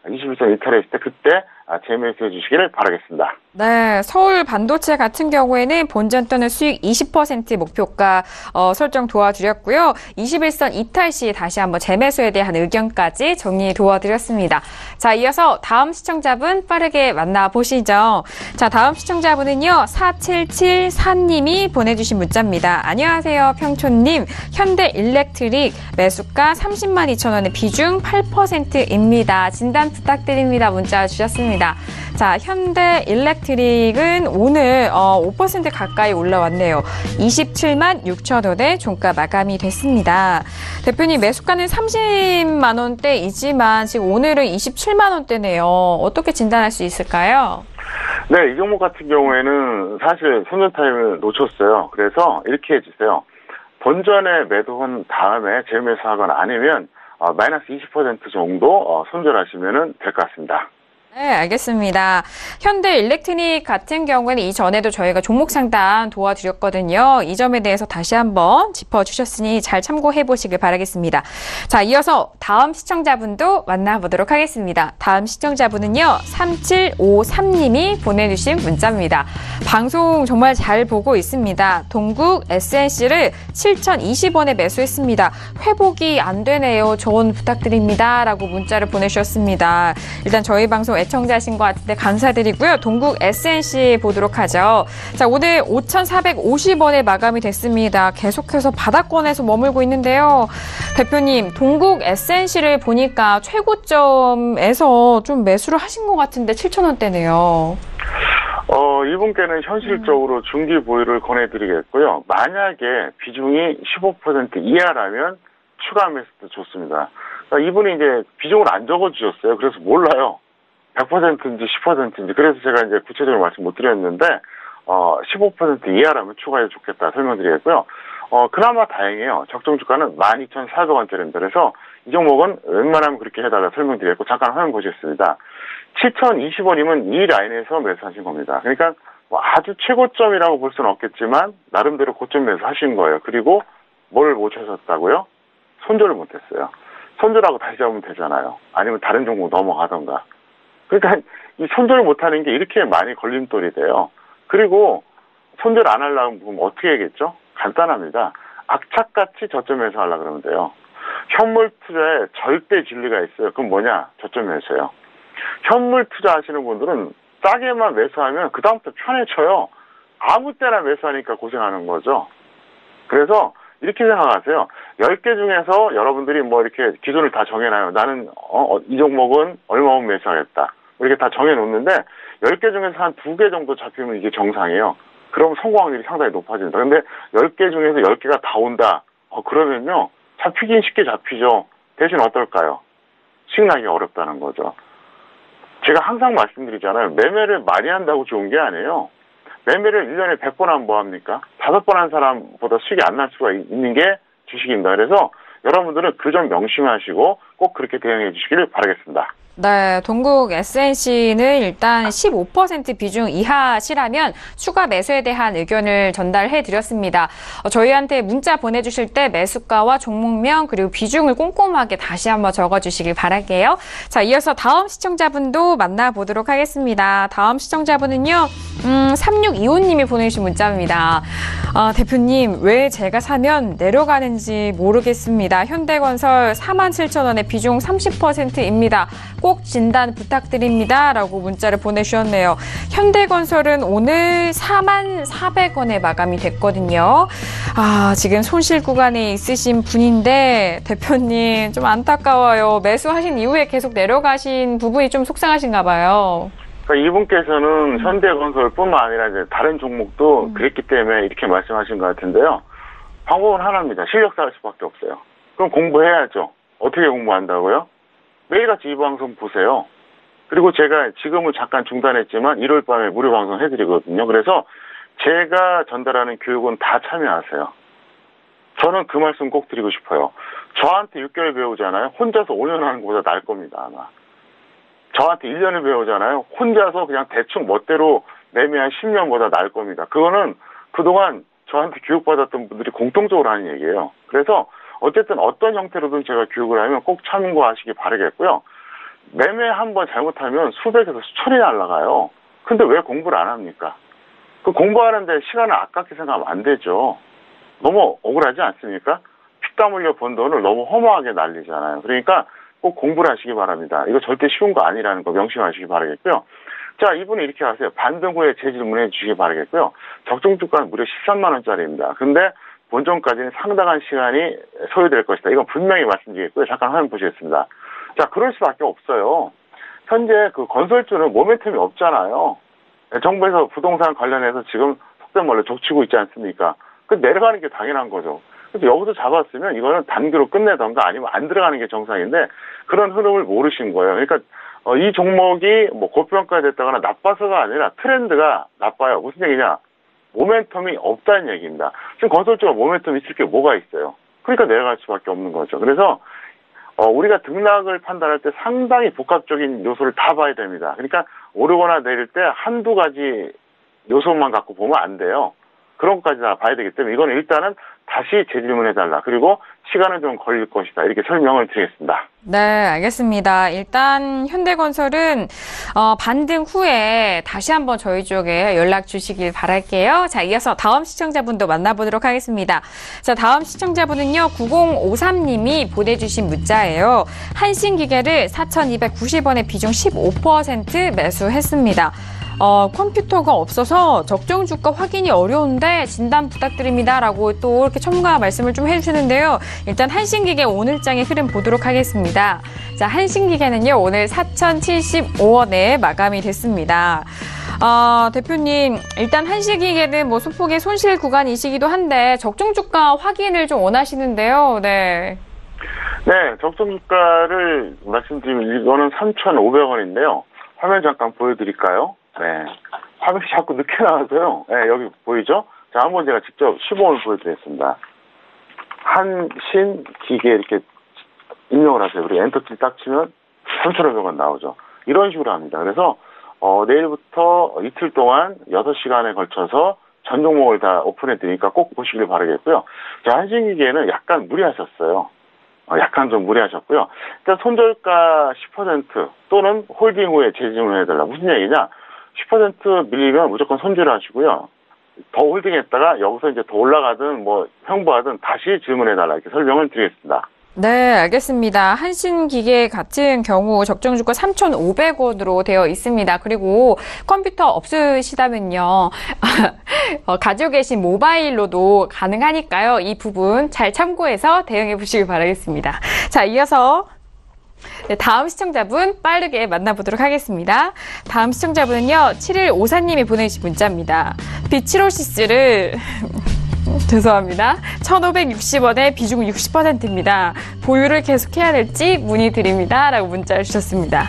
21선 이탈했을 때 그때 재매수해 주시기를 바라겠습니다. 네, 서울 반도체 같은 경우에는 본전 또는 수익 20% 목표가 설정 도와드렸고요. 21선 이탈 시 다시 한번 재매수에 대한 의견까지 정리 도와드렸습니다. 자, 이어서 다음 시청자분 빠르게 만나보시죠. 자, 다음 시청자분은요. 4774님이 보내주신 문자입니다. 안녕하세요, 평촌님. 현대일렉트릭 매수가 302,000원의 비중 8%입니다. 진단 부탁드립니다. 문자 주셨습니다. 자, 현대일렉트릭은 오늘 5% 가까이 올라왔네요. 27만 6천원에 종가 마감이 됐습니다. 대표님, 매수가는 30만 원대이지만 지금 오늘은 27만 원대네요. 어떻게 진단할 수 있을까요? 네, 이 종목 같은 경우에는 사실 손절 타임을 놓쳤어요. 그래서 이렇게 해주세요. 본전에 매도한 다음에 재매수하거나 아니면 마이너스 20% 정도 손절하시면 될 것 같습니다. 네, 알겠습니다. 현대일렉트릭 같은 경우에는 이전에도 저희가 종목 상담 도와드렸거든요. 이 점에 대해서 다시 한번 짚어주셨으니 잘 참고해 보시길 바라겠습니다. 자, 이어서 다음 시청자분도 만나보도록 하겠습니다. 다음 시청자분은요. 3753님이 보내주신 문자입니다. 방송 정말 잘 보고 있습니다. 동국 SNC를 7,020원에 매수했습니다. 회복이 안 되네요. 조언 부탁드립니다. 라고 문자를 보내주셨습니다. 일단 저희 방송 애청자신 것 같은데 감사드리고요. 동국 SNC 보도록 하죠. 자, 오늘 5,450원에 마감이 됐습니다. 계속해서 바닥권에서 머물고 있는데요. 대표님, 동국 SNC를 보니까 최고점에서 좀 매수를 하신 것 같은데 7,000원대네요. 이분께는 현실적으로 중기 보유를 권해드리겠고요. 만약에 비중이 15% 이하라면 추가 매수도 좋습니다. 그러니까 이분이 이제 비중을 안 적어주셨어요. 그래서 몰라요. 100%인지 10%인지. 그래서 제가 이제 구체적으로 말씀 못 드렸는데, 15% 이하라면 추가해 좋겠다 설명드리겠고요. 그나마 다행이에요. 적정 주가는 12,400원짜리입니다. 그래서 이 종목은 웬만하면 그렇게 해달라 설명드리겠고, 잠깐 화면 보시겠습니다. 7,020원이면 이 라인에서 매수하신 겁니다. 그러니까 뭐 아주 최고점이라고 볼 수는 없겠지만, 나름대로 고점 매수 하신 거예요. 그리고 뭘 못 하셨다고요? 손절을 못 했어요. 손절하고 다시 잡으면 되잖아요. 아니면 다른 종목 넘어가던가. 그러니까 이 손절 못하는 게 이렇게 많이 걸림돌이 돼요. 그리고 손절 안 하려면 어떻게 해야겠죠? 간단합니다. 악착같이 저점 매수하려고 그러면 돼요. 현물 투자에 절대 진리가 있어요. 그럼 뭐냐? 저점 매수예요. 현물 투자하시는 분들은 싸게만 매수하면 그 다음부터 편해져요. 아무 때나 매수하니까 고생하는 거죠. 그래서 이렇게 생각하세요. 10개 중에서 여러분들이 뭐 이렇게 기준을 다 정해놔요. 나는 이 종목은 얼마면 매수하겠다. 이렇게 다 정해놓는데 10개 중에서 한 2개 정도 잡히면 이게 정상이에요. 그럼 성공 확률이 상당히 높아진다. 근데 10개 중에서 10개가 다 온다. 그러면요. 잡히긴 쉽게 잡히죠. 대신 어떨까요? 수익나기가 어렵다는 거죠. 제가 항상 말씀드리잖아요. 매매를 많이 한다고 좋은 게 아니에요. 매매를 1년에 100번 하면 뭐합니까? 5번 한 사람보다 수익이 안 날 수가 있는 게 주식입니다. 그래서 여러분들은 그 점 명심하시고 꼭 그렇게 대응해 주시기를 바라겠습니다. 네, 동국 SNC는 일단 15% 비중 이하시라면 추가 매수에 대한 의견을 전달해 드렸습니다. 저희한테 문자 보내주실 때 매수가와 종목명 그리고 비중을 꼼꼼하게 다시 한번 적어주시길 바랄게요. 자, 이어서 다음 시청자분도 만나보도록 하겠습니다. 다음 시청자분은요, 3625님이 보내주신 문자입니다. 대표님, 왜 제가 사면 내려가는지 모르겠습니다. 현대건설 47,000원에 비중 30%입니다. 꼭 진단 부탁드립니다. 라고 문자를 보내주셨네요. 현대건설은 오늘 44,400원에 마감이 됐거든요. 지금 손실 구간에 있으신 분인데 대표님 좀 안타까워요. 매수하신 이후에 계속 내려가신 부분이 좀 속상하신가 봐요. 그러니까 이분께서는 현대건설뿐만 아니라 이제 다른 종목도 그랬기 때문에 이렇게 말씀하신 것 같은데요. 방법은 하나입니다. 실력 쌓을 수밖에 없어요. 그럼 공부해야죠. 어떻게 공부한다고요? 매일같이 이 방송 보세요. 그리고 제가 지금은 잠깐 중단했지만 1월 밤에 무료 방송 해드리거든요. 그래서 제가 전달하는 교육은 다 참여하세요. 저는 그 말씀 꼭 드리고 싶어요. 저한테 6개월 배우잖아요. 혼자서 5년 하는 것보다 나을 겁니다, 아마. 저한테 1년을 배우잖아요. 혼자서 그냥 대충 멋대로 매매한 10년보다 나을 겁니다. 그거는 그동안 저한테 교육받았던 분들이 공통적으로 하는 얘기예요. 그래서 어쨌든 어떤 형태로든 제가 교육을 하면 꼭 참고하시기 바라겠고요. 매매 한번 잘못하면 수백에서 수천이 날아가요. 근데 왜 공부를 안 합니까? 그 공부하는데 시간을 아깝게 생각하면 안 되죠. 너무 억울하지 않습니까? 피땀 흘려 번 돈을 너무 허무하게 날리잖아요. 그러니까 꼭 공부를 하시기 바랍니다. 이거 절대 쉬운 거 아니라는 거 명심하시기 바라겠고요. 자, 이분이 이렇게 하세요. 반등 후에 재질문해 주시기 바라겠고요. 적정 주가는 무려 13만 원짜리입니다. 근데 본전까지는 상당한 시간이 소요될 것이다. 이건 분명히 말씀드리겠고요. 잠깐 화면 보시겠습니다. 자, 그럴 수밖에 없어요. 현재 그 건설주는 모멘텀이 없잖아요. 정부에서 부동산 관련해서 지금 속된 말로 족치고 있지 않습니까? 그 내려가는 게 당연한 거죠. 그래서 여기서 잡았으면 이거는 단기로 끝내던가 아니면 안 들어가는 게 정상인데 그런 흐름을 모르신 거예요. 그러니까 이 종목이 뭐 고평가됐다거나 나빠서가 아니라 트렌드가 나빠요. 무슨 얘기냐? 모멘텀이 없다는 얘기입니다. 지금 건설주가 모멘텀이 있을 게 뭐가 있어요? 그러니까 내려갈 수밖에 없는 거죠. 그래서 우리가 등락을 판단할 때 상당히 복합적인 요소를 다 봐야 됩니다. 그러니까 오르거나 내릴 때 한두 가지 요소만 갖고 보면 안 돼요. 그런 것까지 다 봐야 되기 때문에 이건 일단은 다시 재질문해달라. 그리고 시간은 좀 걸릴 것이다. 이렇게 설명을 드리겠습니다. 네, 알겠습니다. 일단 현대건설은 반등 후에 다시 한번 저희 쪽에 연락 주시길 바랄게요. 자, 이어서 다음 시청자분도 만나보도록 하겠습니다. 자, 다음 시청자분은요, 9053님이 보내주신 문자예요. 한신기계를 4,290원에 비중 15% 매수했습니다. 컴퓨터가 없어서 적정 주가 확인이 어려운데 진단 부탁드립니다. 라고 또 이렇게 첨가 말씀을 좀 해주시는데요. 일단 한신기계 오늘장의 흐름 보도록 하겠습니다. 자, 한신기계는요, 오늘 4,075원에 마감이 됐습니다. 대표님, 일단 한신기계는 뭐 소폭의 손실 구간이시기도 한데 적정 주가 확인을 좀 원하시는데요. 네. 네, 적정 주가를 말씀드리면 이거는 3,500원인데요. 화면 잠깐 보여드릴까요? 네. 화면이 자꾸 늦게 나와서요. 네, 여기 보이죠? 자, 한번 제가 직접 시범을 보여드리겠습니다. 한신기계 이렇게 입력을 하세요. 그리고 엔터키 딱 치면 3,500원 나오죠. 이런 식으로 합니다. 그래서, 내일부터 이틀 동안 6시간에 걸쳐서 전 종목을 다 오픈해 드리니까 꼭 보시길 바라겠고요. 자, 한신기계는 약간 무리하셨어요. 약간 좀 무리하셨고요. 일단 손절가 10% 또는 홀딩 후에 재지문을 해달라. 무슨 얘기냐? 10% 밀리면 무조건 손절을 하시고요. 더 홀딩했다가 여기서 이제 더 올라가든 뭐 횡보하든 다시 질문해달라. 이렇게 설명을 드리겠습니다. 네, 알겠습니다. 한신기계 같은 경우 적정주가 3,500원으로 되어 있습니다. 그리고 컴퓨터 없으시다면요. 가지고 계신 모바일로도 가능하니까요. 이 부분 잘 참고해서 대응해 보시길 바라겠습니다. 자, 이어서 네, 다음 시청자분 빠르게 만나보도록 하겠습니다. 다음 시청자분은요. 7154님이 보내주신 문자입니다. 비치로시스를 죄송합니다. 1,560원에 비중 60%입니다. 보유를 계속해야 될지 문의드립니다. 라고 문자를 주셨습니다.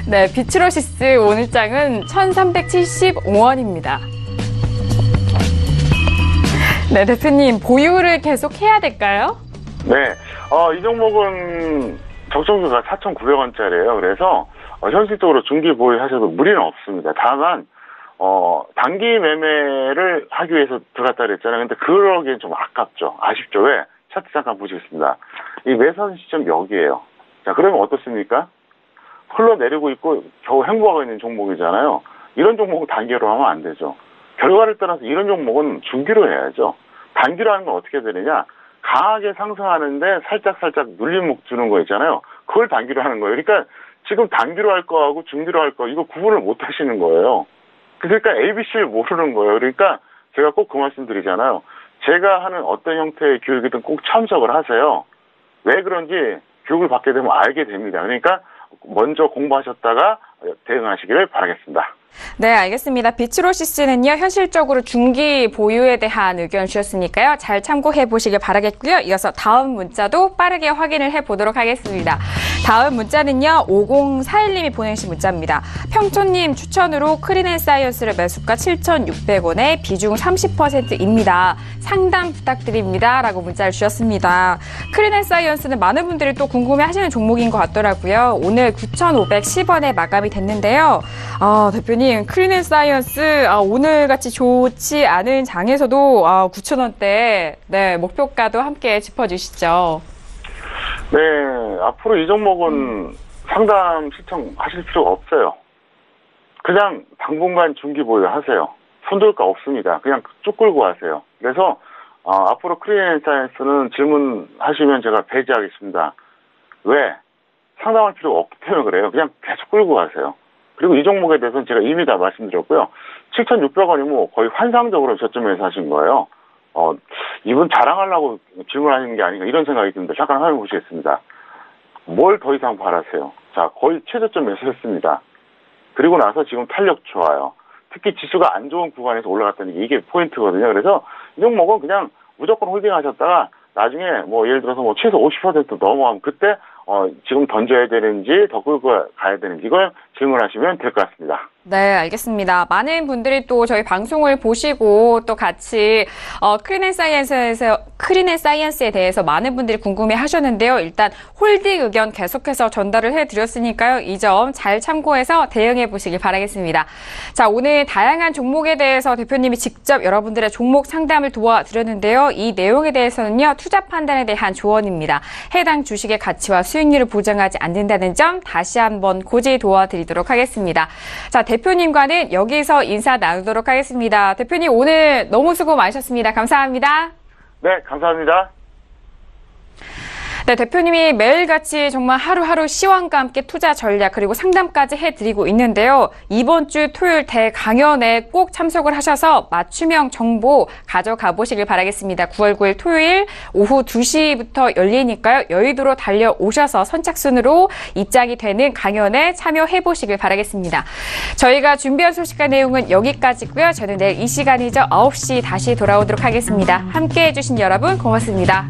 네, 비치로시스 오늘장은 1,375원입니다. 네, 대표님, 보유를 계속해야 될까요? 네, 이 종목은 적정주가 4,900원짜리예요. 그래서 현실적으로 중기 보유하셔도 무리는 없습니다. 다만 단기 매매를 하기 위해서 들어갔다 그랬잖아요. 근데 그러기엔 좀 아깝죠. 아쉽죠. 왜? 차트 잠깐 보시겠습니다. 이 매선 시점 여기에요. 자, 그러면 어떻습니까? 흘러내리고 있고 겨우 횡보하고 있는 종목이잖아요. 이런 종목은 단기로 하면 안 되죠. 결과를 떠나서 이런 종목은 중기로 해야죠. 단기로 하는 건 어떻게 되느냐? 강하게 상승하는데 살짝 눌림목 주는 거 있잖아요. 그걸 단기로 하는 거예요. 그러니까 지금 단기로 할 거하고 중기로 할 거 이거 구분을 못 하시는 거예요. 그러니까 ABC를 모르는 거예요. 그러니까 제가 꼭 그 말씀 드리잖아요. 제가 하는 어떤 형태의 교육이든 꼭 참석을 하세요. 왜 그런지 교육을 받게 되면 알게 됩니다. 그러니까 먼저 공부하셨다가 대응하시기를 바라겠습니다. 네, 알겠습니다. 비치로시스는요, 현실적으로 중기 보유에 대한 의견 주셨으니까요. 잘 참고해 보시길 바라겠고요. 이어서 다음 문자도 빠르게 확인을 해 보도록 하겠습니다. 다음 문자는요, 5041님이 보내주신 문자입니다. 평촌님 추천으로 크린앤사이언스를 매수가 7,600원에 비중 30%입니다. 상담 부탁드립니다. 라고 문자를 주셨습니다. 크린앤사이언스는 많은 분들이 또 궁금해 하시는 종목인 것 같더라고요. 오늘 9,510원에 마감이 됐는데요. 대표님, 크린앤사이언스 오늘같이 좋지 않은 장에서도 9,000원대 네, 목표가도 함께 짚어주시죠. 네, 앞으로 이 종목은 상담 신청하실 필요가 없어요. 그냥 당분간 중기 보유하세요. 손들가 없습니다. 그냥 쭉 끌고 가세요. 그래서 앞으로 크린앤사이언스는 질문하시면 제가 배제하겠습니다. 왜? 상담할 필요가 없기 때문에 그래요. 그냥 계속 끌고 가세요. 그리고 이 종목에 대해서는 제가 이미 다 말씀드렸고요. 7,600원이 뭐 거의 환상적으로 저점에서 하신 거예요. 이분 자랑하려고 질문하시는 게 아닌가 이런 생각이 듭니다. 잠깐 화면 보시겠습니다. 뭘 더 이상 바라세요? 자, 거의 최저점에서 했습니다. 그리고 나서 지금 탄력 좋아요. 특히 지수가 안 좋은 구간에서 올라갔다는 게 이게 포인트거든요. 그래서 이 종목은 그냥 무조건 홀딩하셨다가 나중에 뭐 예를 들어서 뭐 최소 50% 넘어가면 그때 지금 던져야 되는지 더 끌고 가야 되는지 이걸 질문하시면 될 것 같습니다. 네, 알겠습니다. 많은 분들이 또 저희 방송을 보시고 또 같이 크린앤사이언스에 대해서 많은 분들이 궁금해 하셨는데요. 일단 홀딩 의견 계속해서 전달을 해드렸으니까요. 이 점 잘 참고해서 대응해 보시길 바라겠습니다. 자, 오늘 다양한 종목에 대해서 대표님이 직접 여러분들의 종목 상담을 도와드렸는데요. 이 내용에 대해서는요. 투자 판단에 대한 조언입니다. 해당 주식의 가치와 수익률을 보장하지 않는다는 점 다시 한번 고지 도와드리도록 하겠습니다. 자, 대표님과는 여기서 인사 나누도록 하겠습니다. 대표님 오늘 너무 수고 많으셨습니다. 감사합니다. 네, 감사합니다. 네, 대표님이 매일같이 정말 하루하루 시황과 함께 투자 전략 그리고 상담까지 해드리고 있는데요. 이번 주 토요일 대강연에 꼭 참석을 하셔서 맞춤형 정보 가져가 보시길 바라겠습니다. 9월 9일 토요일 오후 2시부터 열리니까요. 여의도로 달려오셔서 선착순으로 입장이 되는 강연에 참여해 보시길 바라겠습니다. 저희가 준비한 소식과 내용은 여기까지고요. 저는 내일 이 시간이죠. 9시 다시 돌아오도록 하겠습니다. 함께해 주신 여러분 고맙습니다.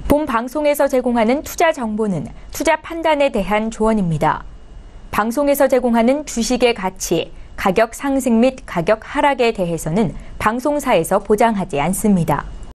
본 방송에서 제공하는 투자 정보는 투자 판단에 대한 조언입니다. 방송에서 제공하는 주식의 가치, 가격 상승 및 가격 하락에 대해서는 방송사에서 보장하지 않습니다.